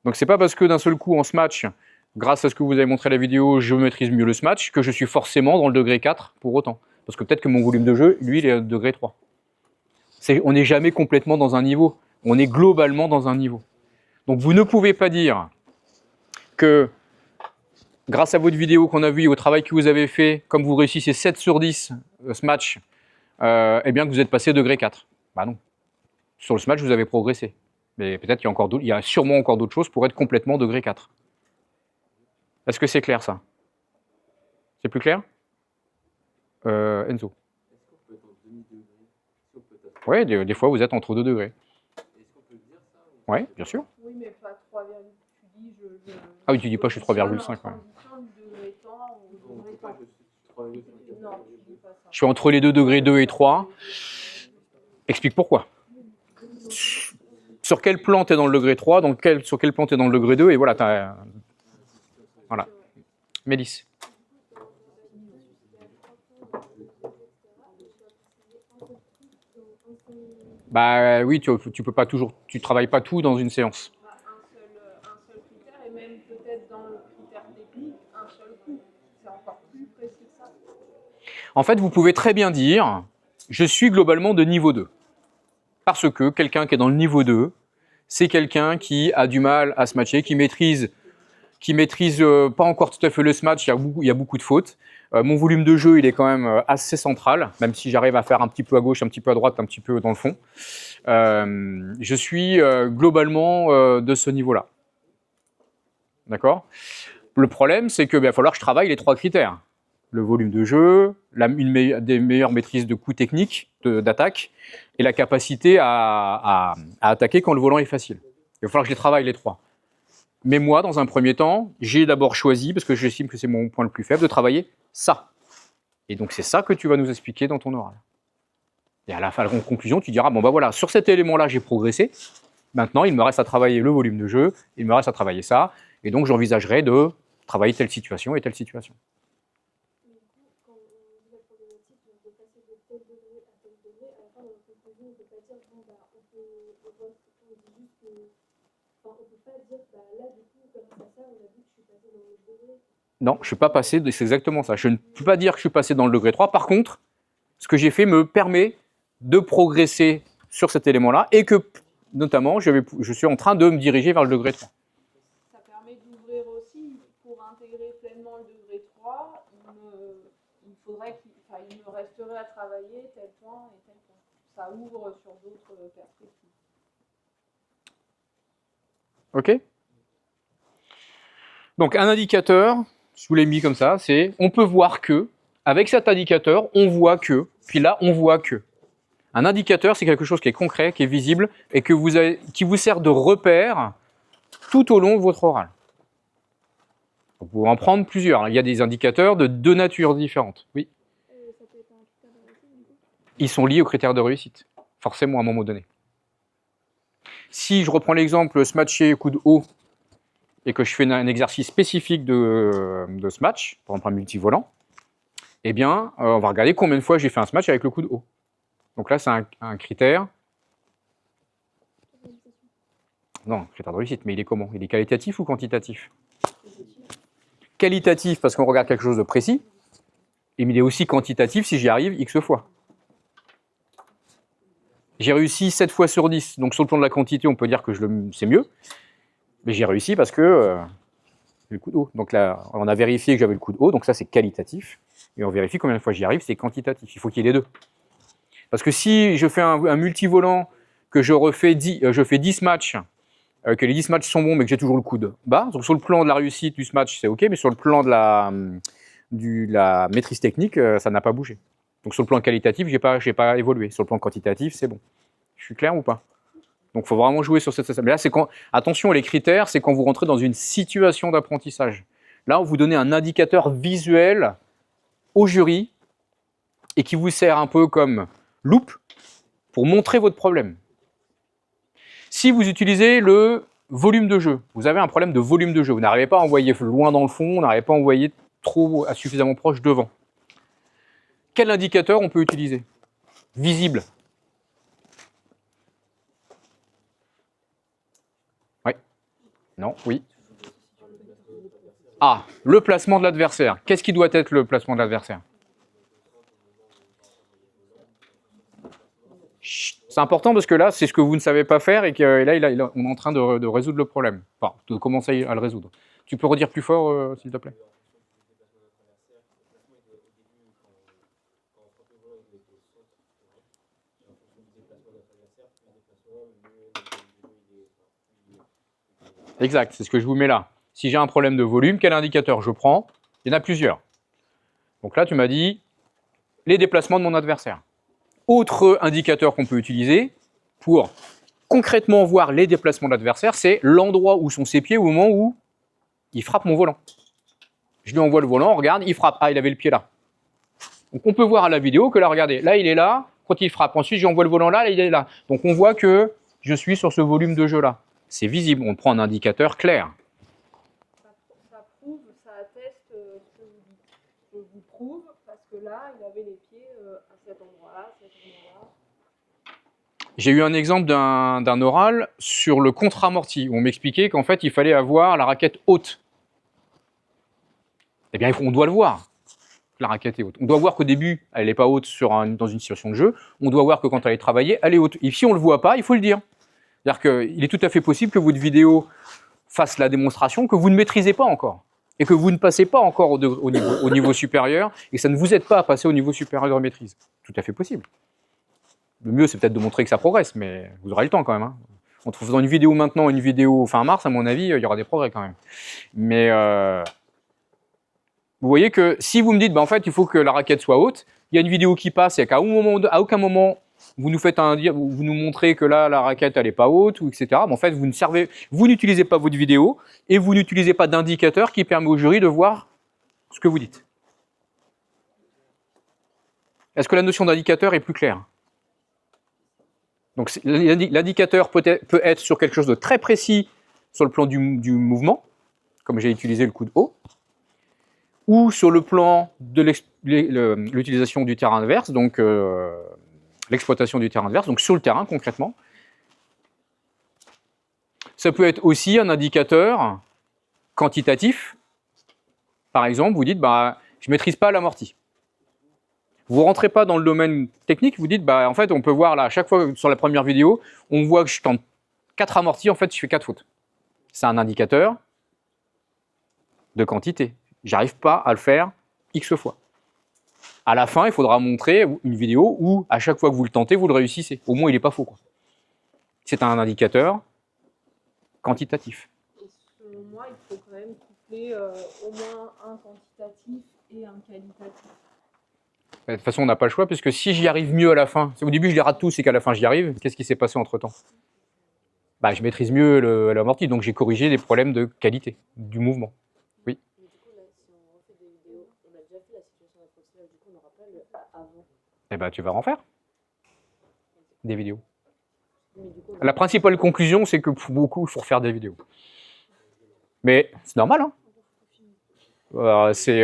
Donc c'est pas parce que d'un seul coup en smash, grâce à ce que vous avez montré la vidéo, je maîtrise mieux le smash, que je suis forcément dans le degré 4 pour autant. Parce que peut-être que mon volume de jeu, lui, il est au degré 3. On n'est jamais complètement dans un niveau. On est globalement dans un niveau. Donc vous ne pouvez pas dire que grâce à votre vidéo qu'on a vue et au travail que vous avez fait, comme vous réussissez 7 sur 10 ce match, eh bien que vous êtes passé degré 4. Bah non. Sur le smash, vous avez progressé. Mais peut-être qu'il y a sûrement encore d'autres choses pour être complètement degré 4. Est-ce que c'est clair ça? C'est plus clair? Enzo? Est-ce qu'on peut être en demi-degré? Oui, des fois vous êtes entre 2 degrés. Est-ce qu'on peut le dire ça? Oui, bien sûr. Oui, mais pas 3, tu dis Ah oui, tu dis pas je suis 3,5. Ouais. Non, tu dis pas ça. Je suis entre les 2 degrés 2 et 3. Explique pourquoi. Sur quel plan tu es dans le degré 3, sur quel plan tu es dans le degré 2, et voilà, voilà. Mélisse. Bah oui, tu peux pas toujours, tu travailles pas tout dans une séance. Un seul critère, et même peut-être dans le critère technique, un seul coup. C'est encore plus précis que ça. En fait, vous pouvez très bien dire, je suis globalement de niveau 2. Parce que quelqu'un qui est dans le niveau 2, c'est quelqu'un qui a du mal à se matcher, qui maîtrise pas encore tout à fait le smash, il y a beaucoup de fautes. Mon volume de jeu, il est quand même assez central, même si j'arrive à faire un petit peu à gauche, un petit peu à droite, un petit peu dans le fond. Je suis globalement de ce niveau-là. D'accord? Le problème, c'est qu'il va falloir que je travaille les 3 critères. Le volume de jeu, des meilleures maîtrises de coups techniques, d'attaque, et la capacité à attaquer quand le volant est facile. Il va falloir que je les travaille les 3. Mais moi, dans un premier temps, j'ai d'abord choisi, parce que j'estime que c'est mon point le plus faible, de travailler ça. Et donc c'est ça que tu vas nous expliquer dans ton oral. Et à la fin, en conclusion, tu diras, bon bah voilà, sur cet élément-là, j'ai progressé. Maintenant, il me reste à travailler le volume de jeu, il me reste à travailler ça, et donc j'envisagerai de travailler telle situation et telle situation. Mais du coup, quand on dit la problématique, on peut passer de tel degré à tel degré, à la fin, dans la conclusion, on ne peut pas dire, bon, bah, on dit juste que, enfin, on peut pas dire, bah, là, du coup, grâce à ça, on a vu que je suis passé dans le degré. Non, je ne suis pas passé, c'est exactement ça. Je ne peux pas dire que je suis passé dans le degré 3. Par contre, ce que j'ai fait me permet de progresser sur cet élément-là et que, notamment, je suis en train de me diriger vers le degré 3. Ça permet d'ouvrir aussi, pour intégrer pleinement le degré 3, il faudrait il me resterait à travailler tel point et tel point. Ça ouvre sur d'autres perspectives. OK? Donc, un indicateur, je vous l'ai mis comme ça, c'est on peut voir que, avec cet indicateur, on voit que, puis là, on voit que. Un indicateur, c'est quelque chose qui est concret, qui est visible et qui vous sert de repère tout au long de votre oral. Vous pouvez en prendre plusieurs. Il y a des indicateurs de deux natures différentes. Oui. Ça peut être un critère de réussite, du coup. Ils sont liés aux critères de réussite, forcément à un moment donné. Si je reprends l'exemple smatcher coup de haut et que je fais un exercice spécifique de ce match, par exemple un multivolant, eh bien, on va regarder combien de fois j'ai fait un smash avec le coup de haut. Donc là, c'est un critère. Non, critère de réussite, mais il est comment? Il est qualitatif ou quantitatif? Qualitatif parce qu'on regarde quelque chose de précis, et il est aussi quantitatif si j'y arrive X fois. J'ai réussi 7 fois sur 10, donc sur le plan de la quantité, on peut dire que c'est mieux, mais j'ai réussi parce que j'ai le coup de haut. Donc là, on a vérifié que j'avais le coup de haut, donc ça c'est qualitatif, et on vérifie combien de fois j'y arrive, c'est quantitatif. Il faut qu'il y ait les deux. Parce que si je fais un multivolant, que je fais 10 matchs, que les 10 matchs sont bons, mais que j'ai toujours le coude bas, donc sur le plan de la réussite du match, c'est OK, mais sur le plan de la maîtrise technique, ça n'a pas bougé. Donc sur le plan qualitatif, j'ai pas évolué. Sur le plan quantitatif, c'est bon. Je suis clair ou pas? Donc il faut vraiment jouer sur cette... Mais là, c'est quand... Attention, les critères, c'est quand vous rentrez dans une situation d'apprentissage. Là, on vous donne un indicateur visuel au jury et qui vous sert un peu comme loupe pour montrer votre problème. Si vous utilisez le volume de jeu, vous avez un problème de volume de jeu, vous n'arrivez pas à envoyer loin dans le fond, vous n'arrivez pas à envoyer trop suffisamment proche devant. Quel indicateur on peut utiliser? Visible. Oui. Non, oui. Ah, le placement de l'adversaire. Qu'est-ce qui doit être le placement de l'adversaire? C'est important parce que là, c'est ce que vous ne savez pas faire et que là, on est en train de résoudre le problème. Enfin, de commencer à le résoudre. Tu peux redire plus fort, s'il te plaît? Exact, c'est ce que je vous mets là. Si j'ai un problème de volume, quel indicateur je prends? Il y en a plusieurs. Donc là, tu m'as dit les déplacements de mon adversaire. Autre indicateur qu'on peut utiliser pour concrètement voir les déplacements de l'adversaire, c'est l'endroit où sont ses pieds au moment où il frappe mon volant. Je lui envoie le volant, on regarde, il frappe. Ah, il avait le pied là. Donc on peut voir à la vidéo que là, regardez, là il est là, quand il frappe. Ensuite, j'envoie le volant là, il est là. Donc on voit que je suis sur ce volume de jeu là. C'est visible, on prend un indicateur clair. Ça prouve, ça atteste ce que vous dites. Je vous prouve parce que là, il avait les pieds à cet endroit-là, cet endroit-là. J'ai eu un exemple d'un oral sur le contre-amorti, où on m'expliquait qu'en fait, il fallait avoir la raquette haute. Eh bien, on doit le voir, la raquette est haute. On doit voir qu'au début, elle n'est pas haute dans une situation de jeu. On doit voir que quand elle est travaillée, elle est haute. Et si on ne le voit pas, il faut le dire. C'est-à-dire qu'il est tout à fait possible que votre vidéo fasse la démonstration que vous ne maîtrisez pas encore. Et que vous ne passez pas encore au niveau supérieur, et que ça ne vous aide pas à passer au niveau supérieur de maîtrise. Tout à fait possible. Le mieux, c'est peut-être de montrer que ça progresse, mais vous aurez le temps quand même. Hein. Entre faisant une vidéo maintenant et une vidéo fin mars, à mon avis, il y aura des progrès quand même. Mais vous voyez que si vous me dites, en fait, il faut que la raquette soit haute, il y a une vidéo qui passe et qu'à aucun moment, vous nous montrez que là, la raquette, elle n'est pas haute, ou etc. Mais en fait, vous n'utilisez pas votre vidéo et vous n'utilisez pas d'indicateur qui permet au jury de voir ce que vous dites. Est-ce que la notion d'indicateur est plus claire? Donc l'indicateur peut être sur quelque chose de très précis sur le plan du mouvement, comme j'ai utilisé le coup de haut, ou sur le plan de l'utilisation du terrain adverse, donc l'exploitation du terrain adverse, donc sur le terrain concrètement. Ça peut être aussi un indicateur quantitatif. Par exemple, vous dites, bah, je ne maîtrise pas l'amorti. Vous ne rentrez pas dans le domaine technique, vous dites, bah, en fait, on peut voir là, à chaque fois sur la première vidéo, on voit que je tente 4 amortis, en fait, je fais 4 fautes. C'est un indicateur de quantité. J'arrive pas à le faire X fois. À la fin, il faudra montrer une vidéo où, à chaque fois que vous le tentez, vous le réussissez. Au moins, il n'est pas faux, quoi. C'est un indicateur quantitatif. Et selon moi, il faut quand même coupler au moins un quantitatif et un qualitatif. De toute façon, on n'a pas le choix, puisque si j'y arrive mieux à la fin, au début je les rate tous et qu'à la fin j'y arrive, qu'est-ce qui s'est passé entre-temps? Bah, je maîtrise mieux l'amorti, donc j'ai corrigé les problèmes de qualité du mouvement. Oui. Mais du coup, là, si on refait des vidéos, on a déjà fait la situation approximative, du coup, on n'aura pas le avant. Eh ben, tu vas en faire des vidéos. Mais du coup, La principale conclusion, c'est que pour beaucoup, il faut refaire des vidéos. Mais c'est normal, hein. C'est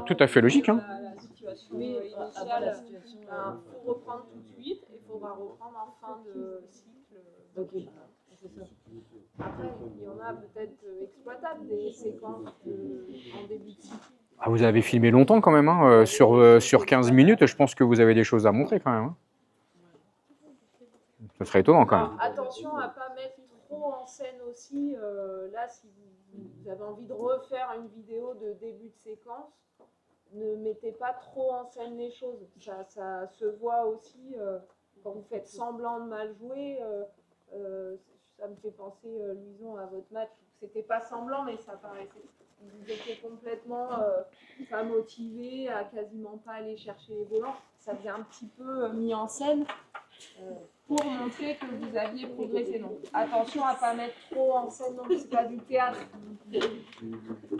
tout à fait logique, hein. La situation oui, avant initiale, la situation. il faut reprendre tout de suite et il faudra reprendre en fin de cycle. Ok, c'est ça. Après, il y en a peut-être exploitables, des séquences en début de cycle. Ah, vous avez filmé longtemps quand même, hein, sur 15 minutes, je pense que vous avez des choses à montrer quand même, hein. Ça serait étonnant quand même. Alors, attention à ne pas mettre trop en scène aussi. Là, si vous avez envie de refaire une vidéo de début de séquence, ne mettez pas trop en scène les choses. Ça se voit aussi quand vous faites semblant de mal jouer. Ça me fait penser, Louison, à votre match. C'était pas semblant, mais ça paraissait. Vous étiez complètement pas motivé, à quasiment pas aller chercher les volants. Ça faisait un petit peu mis en scène. Pour montrer que vous aviez progressé. Donc attention à ne pas mettre trop en scène, non plus, c'est pas du théâtre.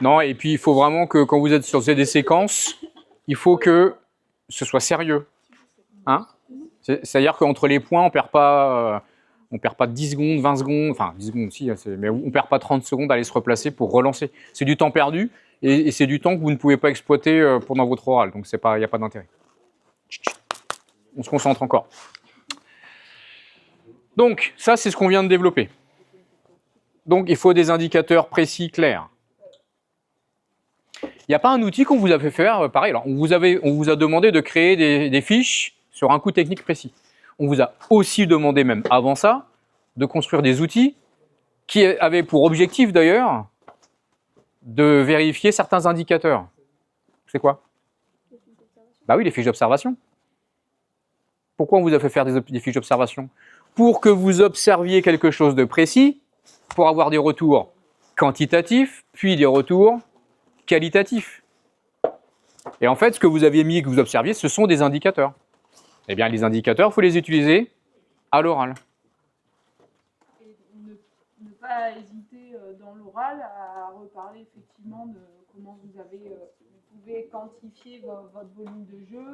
Non, et puis il faut vraiment que quand vous êtes sur des séquences, il faut que ce soit sérieux. Hein? C'est-à-dire qu'entre les points, on perd pas 10 secondes, 20 secondes, enfin 10 secondes aussi, mais on ne perd pas 30 secondes à aller se replacer pour relancer. C'est du temps perdu et c'est du temps que vous ne pouvez pas exploiter pendant votre oral. Donc il n'y a pas d'intérêt. On se concentre encore. Donc, ça, c'est ce qu'on vient de développer. Donc, il faut des indicateurs précis, clairs. Il n'y a pas un outil qu'on vous a fait faire, pareil. Alors, on vous a demandé de créer des fiches sur un coup technique précis. On vous a aussi demandé, même avant ça, de construire des outils qui avaient pour objectif, d'ailleurs, de vérifier certains indicateurs. C'est quoi? Bah oui, les fiches d'observation. Pourquoi on vous a fait faire des fiches d'observation? Pour que vous observiez quelque chose de précis, pour avoir des retours quantitatifs, puis des retours qualitatifs. Et en fait, ce que vous aviez mis et que vous observiez, ce sont des indicateurs. Eh bien, les indicateurs, il faut les utiliser à l'oral. Et ne pas hésiter dans l'oral à reparler effectivement de comment vous pouvez quantifier votre volume de jeu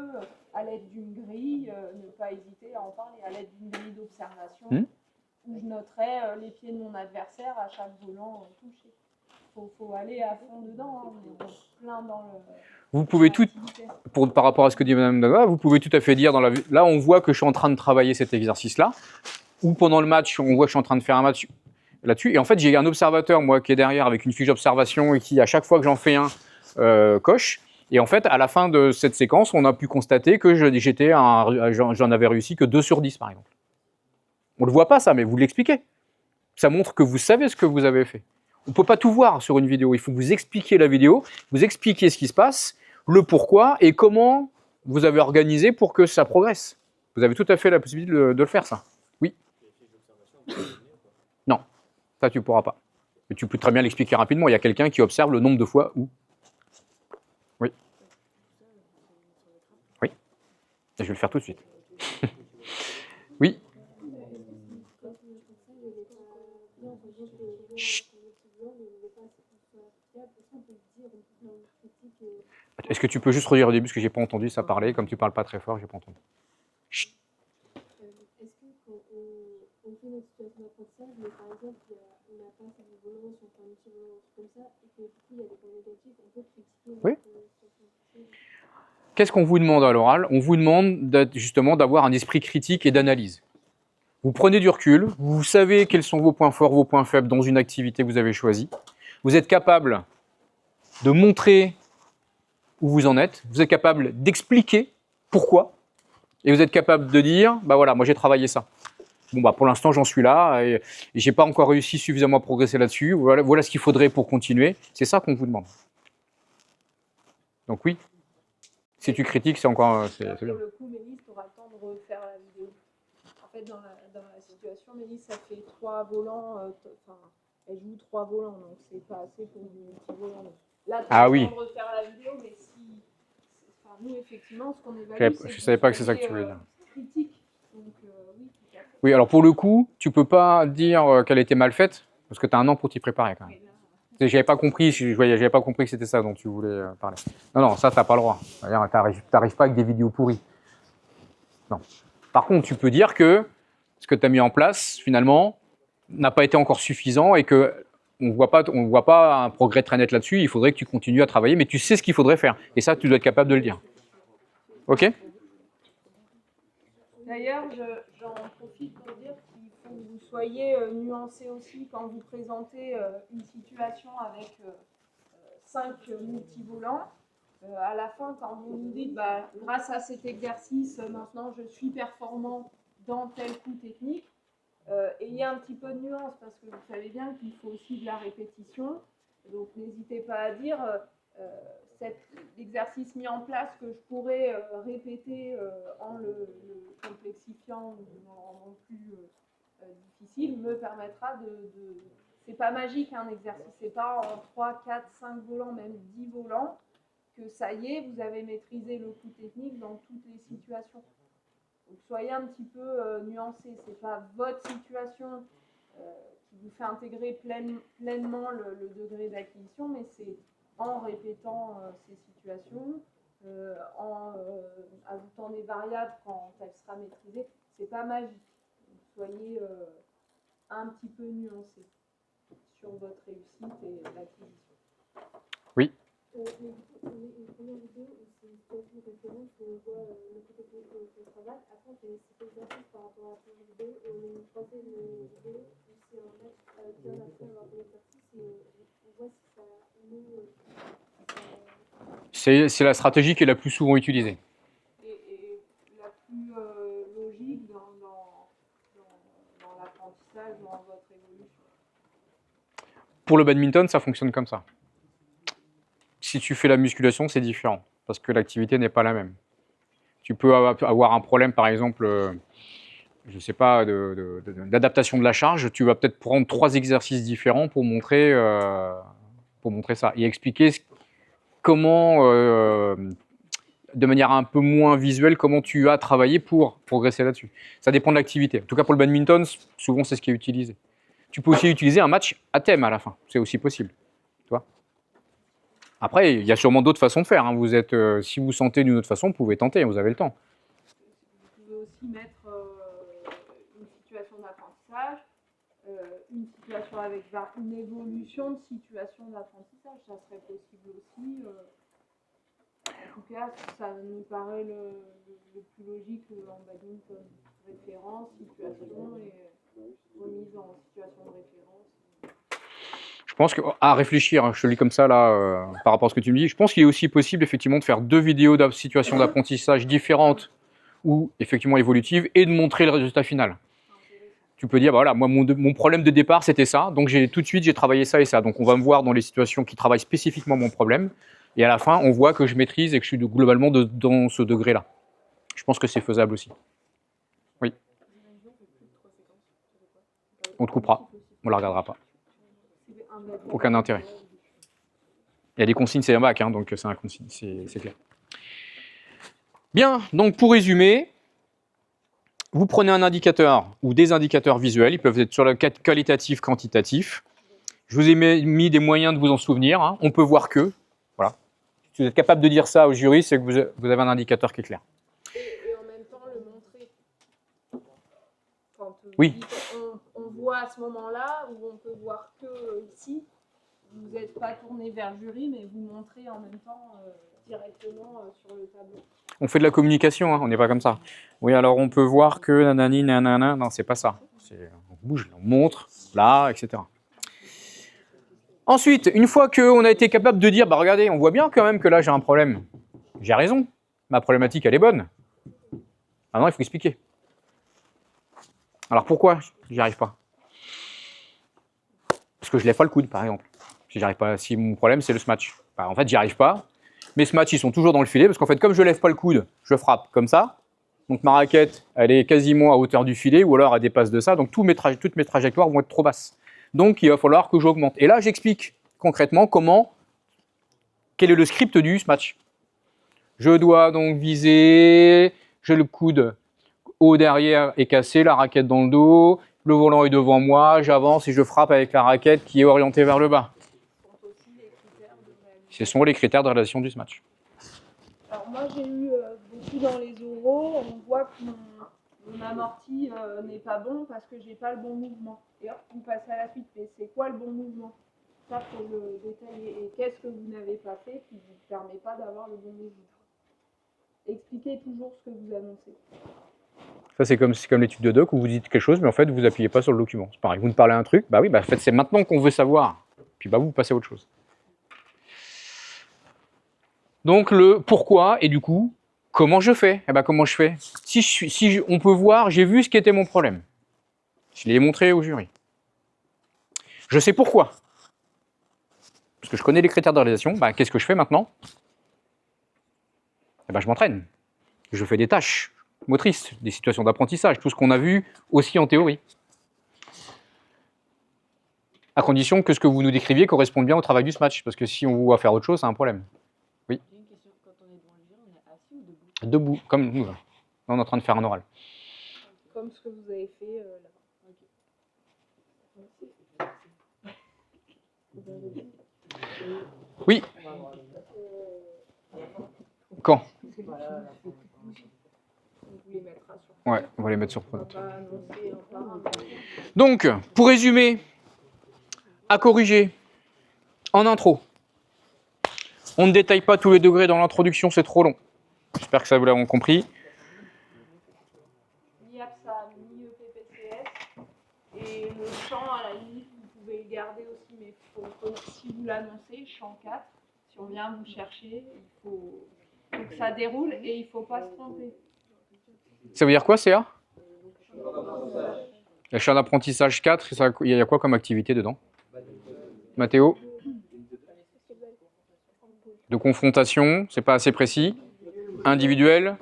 à l'aide d'une grille, ne pas hésiter à en parler à l'aide d'une grille d'observation où je noterai les pieds de mon adversaire à chaque volant touché. Faut aller à fond dedans, hein, on est plein dans le... Vous pouvez tout, par rapport à ce que dit Mme Danois, vous pouvez tout à fait dire, là on voit que je suis en train de travailler cet exercice-là, ou pendant le match, on voit que je suis en train de faire un match là-dessus, et en fait j'ai un observateur, moi, qui est derrière avec une fiche d'observation et qui, à chaque fois que j'en fais un, coche. Et en fait, à la fin de cette séquence, on a pu constater que j'en avais réussi que 2 sur 10, par exemple. On ne le voit pas, ça, mais vous l'expliquez. Ça montre que vous savez ce que vous avez fait. On ne peut pas tout voir sur une vidéo. Il faut vous expliquer la vidéo, vous expliquer ce qui se passe, le pourquoi et comment vous avez organisé pour que ça progresse. Vous avez tout à fait la possibilité de le faire, ça. Oui. Non, ça, tu ne pourras pas. Mais tu peux très bien l'expliquer rapidement. Il y a quelqu'un qui observe le nombre de fois où. Oui. Oui. Et je vais le faire tout de suite. Oui. Chut. Est-ce que tu peux juste redire au début parce que j'ai pas entendu ça parler, comme tu parles pas très fort, j'ai pas entendu. Chut. Est-ce que quand on fait notre situation d'apprentissage, mais par exemple, on n'a pas assez de volant sur un multivolants, un truc comme ça, et que du coup il y a des points négatifs, on peut critiquer Oui. notre situation. Qu'est-ce qu'on vous demande à l'oral? On vous demande justement d'avoir un esprit critique et d'analyse. Vous prenez du recul, vous savez quels sont vos points forts, vos points faibles dans une activité que vous avez choisie. Vous êtes capable de montrer où vous en êtes, vous êtes capable d'expliquer pourquoi, et vous êtes capable de dire, bah voilà, moi j'ai travaillé ça. Bon bah pour l'instant j'en suis là, et j'ai pas encore réussi suffisamment à progresser là-dessus, voilà ce qu'il faudrait pour continuer. C'est ça qu'on vous demande. Donc oui, si tu critiques, c'est encore c'est bien. Pour le coup, Mélisse, tu auras le temps de refaire la vidéo. En fait, dans la situation, Mélisse, ça fait 3 volants, elle joue 3 volants, donc c'est pas assez pour du multi-volant. Là, tu as le temps de refaire la vidéo, mais nous, effectivement, ce qu'on évalue, c'est je savais pas que c'est ça que tu voulais dire. critique. Donc, oui, tout à fait. Oui, alors pour le coup, tu peux pas dire qu'elle était mal faite, parce que tu as un an pour t'y préparer quand même. J'avais pas compris, j'avais pas compris que c'était ça dont tu voulais parler. Non, ça, t'as pas le droit. T'arrives pas avec des vidéos pourries. Non. Par contre, tu peux dire que ce que tu as mis en place, finalement, n'a pas été encore suffisant et que on voit pas un progrès très net là-dessus. Il faudrait que tu continues à travailler, mais tu sais ce qu'il faudrait faire. Et ça, tu dois être capable de le dire. Ok? D'ailleurs, j'en profite pour dire qu'il faut que vous soyez nuancé aussi quand vous présentez une situation avec 5 multivolants. À la fin, quand vous nous dites, bah, grâce à cet exercice, maintenant je suis performant dans tel coup technique, ayez un petit peu de nuance parce que vous savez bien qu'il faut aussi de la répétition. Donc n'hésitez pas à dire cet exercice mis en place que je pourrais répéter en le complexifiant ou en le rendant plus difficile me permettra de... C'est pas magique un exercice, c'est pas en 3, 4, 5 volants, même 10 volants que ça y est, vous avez maîtrisé le coup technique dans toutes les situations. Donc soyez un petit peu nuancés, c'est pas votre situation qui vous fait intégrer pleinement le degré d'acquisition, mais c'est en répétant ces situations, en ajoutant des variables quand elle sera maîtrisée. C'est pas magique. Donc, soyez un petit peu nuancés sur votre réussite et l'acquisition. Oui. Mais du coup, on est une première vidéo où c'est une situation référente où on voit le côté qu'on travaille. Après, on fait cet exercice par rapport à la première vidéo et on a une troisième vidéo où c'est un match bien après avoir fait l'exercice et on voit si ça nous. C'est la stratégie qui est la plus souvent utilisée. Et la plus logique dans l'apprentissage, dans votre évolution. Pour le badminton, ça fonctionne comme ça. Si tu fais la musculation, c'est différent, parce que l'activité n'est pas la même. Tu peux avoir un problème, par exemple, je ne sais pas, d'adaptation de la charge. Tu vas peut-être prendre 3 exercices différents pour montrer ça et expliquer comment, de manière un peu moins visuelle, comment tu as travaillé pour progresser là-dessus. Ça dépend de l'activité. En tout cas, pour le badminton, souvent, c'est ce qui est utilisé. Tu peux aussi utiliser un match à thème à la fin. C'est aussi possible. Tu vois ? Après, il y a sûrement d'autres façons de faire. Hein. Vous êtes, si vous sentez d'une autre façon, vous pouvez tenter, vous avez le temps. Vous pouvez aussi mettre une situation d'apprentissage, une situation avec une évolution de situation d'apprentissage. Ça serait possible aussi. En tout cas, ça nous paraît le plus logique en badminton. Référence, situation et remise en situation de référence. Je pense qu'à réfléchir, hein, je te le dis comme ça là, par rapport à ce que tu me dis, je pense qu'il est aussi possible effectivement de faire 2 vidéos de situation d'apprentissage différentes ou effectivement évolutives et de montrer le résultat final. Tu peux dire, bah voilà, moi mon problème de départ c'était ça, donc tout de suite j'ai travaillé ça et ça. Donc on va me voir dans les situations qui travaillent spécifiquement mon problème et à la fin on voit que je maîtrise et que je suis globalement dans ce degré-là. Je pense que c'est faisable aussi. Oui. On te coupera, on la regardera pas. Aucun intérêt. Il y a des consignes, c'est un bac, hein, donc c'est un consigne, c'est clair. Bien, donc pour résumer, vous prenez un indicateur ou des indicateurs visuels, ils peuvent être sur le qualitatif, quantitatif. Je vous ai mis des moyens de vous en souvenir, hein. On peut voir que, voilà. Si vous êtes capable de dire ça au jury, c'est que vous avez un indicateur qui est clair. Et en même temps, le montrer. Quand oui. On voit à ce moment-là, où on peut voir que ici, vous n'êtes pas tourné vers le jury, mais vous montrez en même temps directement sur le tableau. On fait de la communication, hein, on n'est pas comme ça. Oui, alors on peut voir que nanani, nanana. Non, c'est pas ça. On bouge, on montre, là, etc. Ensuite, une fois qu'on a été capable de dire, bah regardez, on voit bien quand même que là j'ai un problème. J'ai raison, ma problématique elle est bonne. Maintenant, il faut expliquer. Alors pourquoi j'y arrive pas? Parce que je lève pas le coude, par exemple. Si j'arrive pas, si mon problème c'est le smash. Bah, en fait, j'y arrive pas. Mes smashs ils sont toujours dans le filet parce qu'en fait, comme je lève pas le coude, je frappe comme ça. Donc ma raquette, elle est quasiment à hauteur du filet ou alors elle dépasse de ça. Donc toutes mes trajectoires vont être trop basses. Donc il va falloir que j'augmente. Et là, j'explique concrètement quel est le script du smash. Je dois donc viser, j'ai le coude haut derrière et cassé, la raquette dans le dos, le volant est devant moi, j'avance et je frappe avec la raquette qui est orientée vers le bas. Ce sont les critères de réalisation du smash. Alors moi j'ai eu beaucoup dans les oraux, on voit que mon amorti n'est pas bon parce que j'ai pas le bon mouvement. Et hop, on passe à la suite, mais c'est quoi le bon mouvement? Ça faut le détailler. Et qu'est-ce que vous n'avez pas fait qui ne vous permet pas d'avoir le bon mouvement? Expliquez toujours ce que vous annoncez. Ça, c'est comme l'étude de doc où vous dites quelque chose, mais en fait, vous appuyez pas sur le document. C'est pareil, vous me parlez un truc, bah oui, bah en fait, c'est maintenant qu'on veut savoir. Puis bah vous passez à autre chose. Donc le pourquoi et du coup, comment je fais? Eh ben comment je fais? On peut voir, j'ai vu ce qui était mon problème. Je l'ai montré au jury. Je sais pourquoi. Parce que je connais les critères de réalisation. Bah, qu'est-ce que je fais maintenant? Eh ben, je m'entraîne. Je fais des tâches motrices, des situations d'apprentissage, tout ce qu'on a vu aussi en théorie. À condition que ce que vous nous décriviez corresponde bien au travail du smash. Parce que si on vous voit faire autre chose, c'est un problème. Oui. J'ai une question. Quand on est devant le jury, on est assis ou debout? Debout, comme nous. Là, on est en train de faire un oral. Comme ce que vous avez fait là-bas. Oui. Quand? Ouais, on va les mettre sur pronote. Donc, pour résumer, à corriger, en intro, on ne détaille pas tous les degrés dans l'introduction, c'est trop long. J'espère que ça vous l'avez compris. Ni APSA, ni EPPCS. Et le champ, à la limite, vous pouvez le garder aussi, mais si vous l'annoncez, champ 4, si on vient vous chercher, il faut que ça déroule et il ne faut pas se tromper. Ça veut dire quoi, CA? Le champ d'apprentissage 4, il y a quoi comme activité dedans? Mathéo? De confrontation, c'est pas assez précis. Individuel?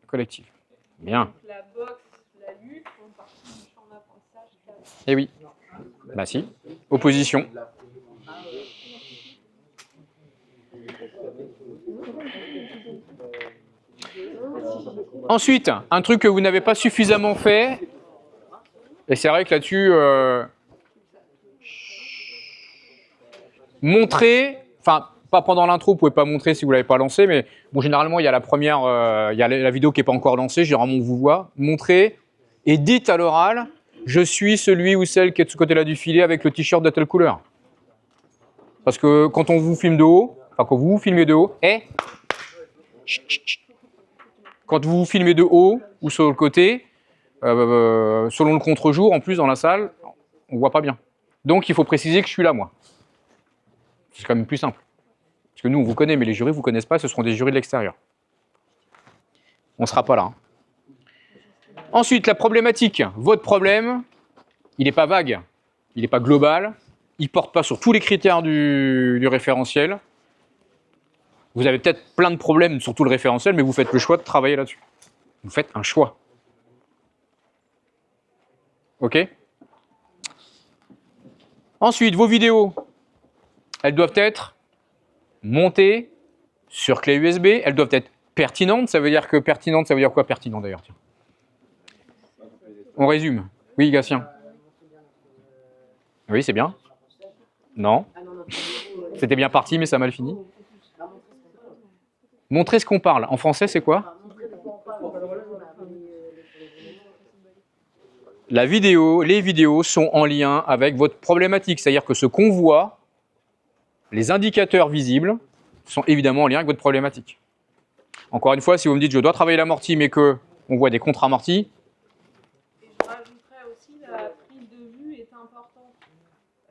Collectif. Bien. La boxe, la lutte font partie du champ d'apprentissage 4. Eh oui. Bah si. Opposition. Ensuite, un truc que vous n'avez pas suffisamment fait, et c'est vrai que là-dessus, montrer, enfin, pas pendant l'intro, vous pouvez pas montrer si vous l'avez pas lancé, mais bon, généralement, il y a la première, il y a la vidéo qui est pas encore lancée, généralement, on vous voit, montrer, et dites à l'oral, je suis celui ou celle qui est de ce côté-là du filet avec le t-shirt de telle couleur. Parce que quand on vous filme de haut, enfin, quand vous vous filmez de haut, quand vous vous filmez de haut ou sur le côté, selon le contre-jour, en plus dans la salle, on voit pas bien. Donc il faut préciser que je suis là, moi. C'est quand même plus simple. Parce que nous, on vous connaît, mais les jurys ne vous connaissent pas, ce seront des jurys de l'extérieur. On ne sera pas là. Hein. Ensuite, la problématique. Votre problème, il n'est pas vague, il n'est pas global, il ne porte pas sur tous les critères du référentiel. Vous avez peut-être plein de problèmes sur tout le référentiel, mais vous faites le choix de travailler là-dessus. Vous faites un choix. OK? Ensuite, vos vidéos, elles doivent être montées sur clé USB, elles doivent être pertinentes. Ça veut dire que pertinente, ça veut dire quoi pertinent d'ailleurs? On résume. Oui, Gatien. Oui, c'est bien. Non. C'était bien parti, mais ça a mal fini. Montrer ce qu'on parle. En français, c'est quoi? les vidéos sont en lien avec votre problématique. C'est-à-dire que ce qu'on voit, les indicateurs visibles, sont évidemment en lien avec votre problématique. Encore une fois, si vous me dites je dois travailler l'amorti, mais qu'on voit des contre-amortis. Et je rajouterais aussi la prise de vue est importante.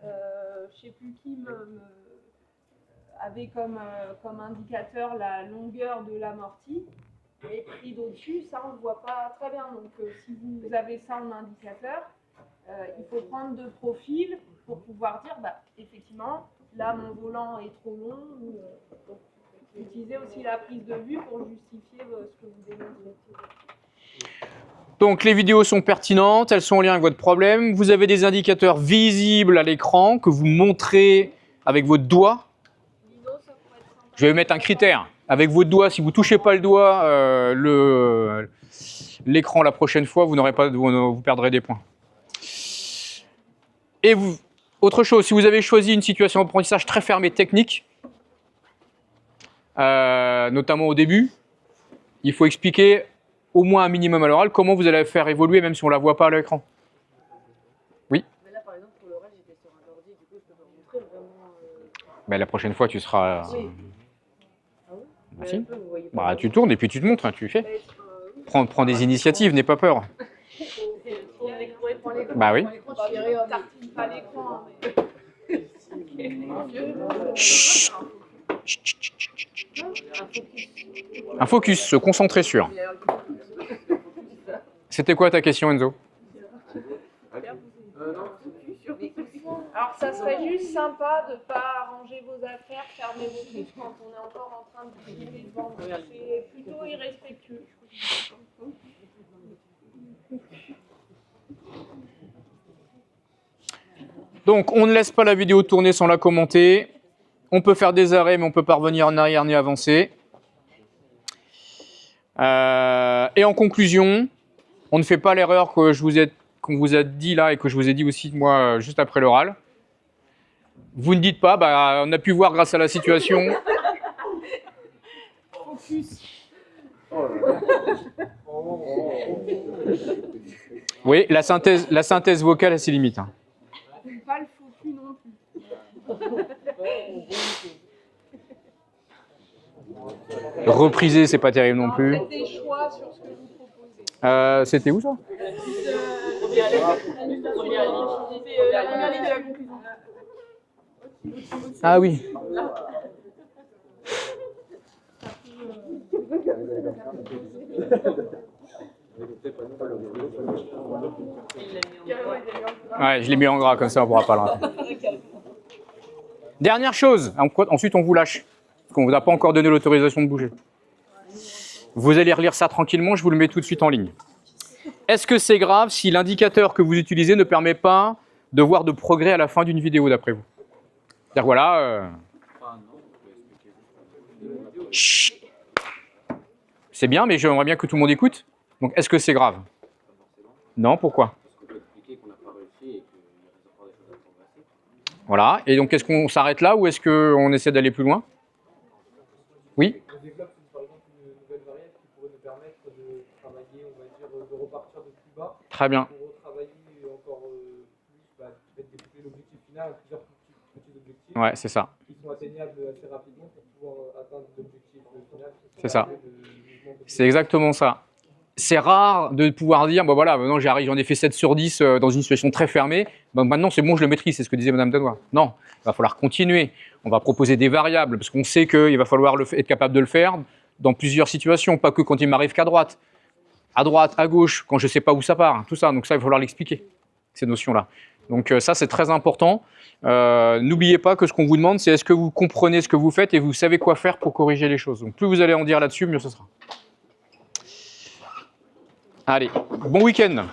Je ne sais plus qui avait comme indicateur la longueur de l'amorti. Et pris d'au-dessus, ça on ne voit pas très bien. Donc si vous avez ça en indicateur, il faut prendre de profil pour pouvoir dire effectivement, là mon volant est trop long. Donc, utilisez aussi la prise de vue pour justifier ce que vous démontrez. Donc les vidéos sont pertinentes, elles sont en lien avec votre problème. Vous avez des indicateurs visibles à l'écran que vous montrez avec votre doigt. Je vais mettre un critère. Avec votre doigt, si vous ne touchez pas le doigt, l'écran la prochaine fois, vous perdrez des points. Et autre chose, si vous avez choisi une situation d'apprentissage très fermée technique, notamment au début, il faut expliquer au moins un minimum à l'oral comment vous allez la faire évoluer même si on ne la voit pas à l'écran. Oui. Mais là, par exemple, pour l'oral, j'étais sur un ordi, du coup, je peux pas montrer vraiment. Ben, la prochaine fois, tu seras. Oui. Ah oui. Merci. Vous voyez pas. Bah, tu tournes et puis tu te montres, hein, tu fais. Prends des initiatives, n'aie pas peur. Bah oui. Tartine pas l'écran. Chut. Un focus, se concentrer sur. C'était quoi ta question, Enzo? Alors ça serait juste sympa de ne pas ranger vos affaires, fermer vos trucs quand on est encore en train de discuter devant vous. C'est plutôt irrespectueux. Donc, on ne laisse pas la vidéo tourner sans la commenter. On peut faire des arrêts, mais on ne peut pas revenir en arrière ni avancer. Et en conclusion, on ne fait pas l'erreur qu'on vous a dit là et que je vous ai dit aussi moi juste après l'oral. Vous ne dites pas, on a pu voir grâce à la situation. Oui, la synthèse vocale a ses limites. Hein. Pas le focus non plus. Repriser, c'est pas terrible non plus. Faites des choix sur ce que vous proposez. C'était où ça? La première ligne de la conclusion. Ah oui. Ouais, je l'ai mis en gras, comme ça on ne pourra pas le rater. Dernière chose, ensuite on vous lâche, parce qu'on ne vous a pas encore donné l'autorisation de bouger. Vous allez relire ça tranquillement, je vous le mets tout de suite en ligne. Est-ce que c'est grave si l'indicateur que vous utilisez ne permet pas de voir de progrès à la fin d'une vidéo, d'après vous? C'est-à-dire, voilà... Chut. C'est bien, mais j'aimerais bien que tout le monde écoute. Donc, est-ce que c'est grave? Non, pourquoi? Voilà, et donc est-ce qu'on s'arrête là ou est-ce qu'on essaie d'aller plus loin? Oui? On développe par exemple une nouvelle variable qui pourrait nous permettre de travailler, on va dire, de repartir de plus bas. Très bien. Pour retravailler encore plus, développer l'objectif final à plusieurs petits objectifs. Ouais, c'est ça. Qui sont atteignables assez rapidement pour pouvoir atteindre l'objectif final. C'est ça. C'est exactement ça. C'est rare de pouvoir dire, bon voilà, maintenant j'en ai fait 7 sur 10 dans une situation très fermée, donc maintenant c'est bon, je le maîtrise, c'est ce que disait Madame Denois. Non, il va falloir continuer. On va proposer des variables, parce qu'on sait qu'il va falloir être capable de le faire dans plusieurs situations, pas que quand il m'arrive qu'à droite. À droite, à gauche, quand je ne sais pas où ça part, tout ça. Donc ça, il va falloir l'expliquer, ces notions-là. Donc ça, c'est très important. N'oubliez pas que ce qu'on vous demande, c'est est-ce que vous comprenez ce que vous faites et vous savez quoi faire pour corriger les choses. Donc plus vous allez en dire là-dessus, mieux ce sera. Allez, bon week-end.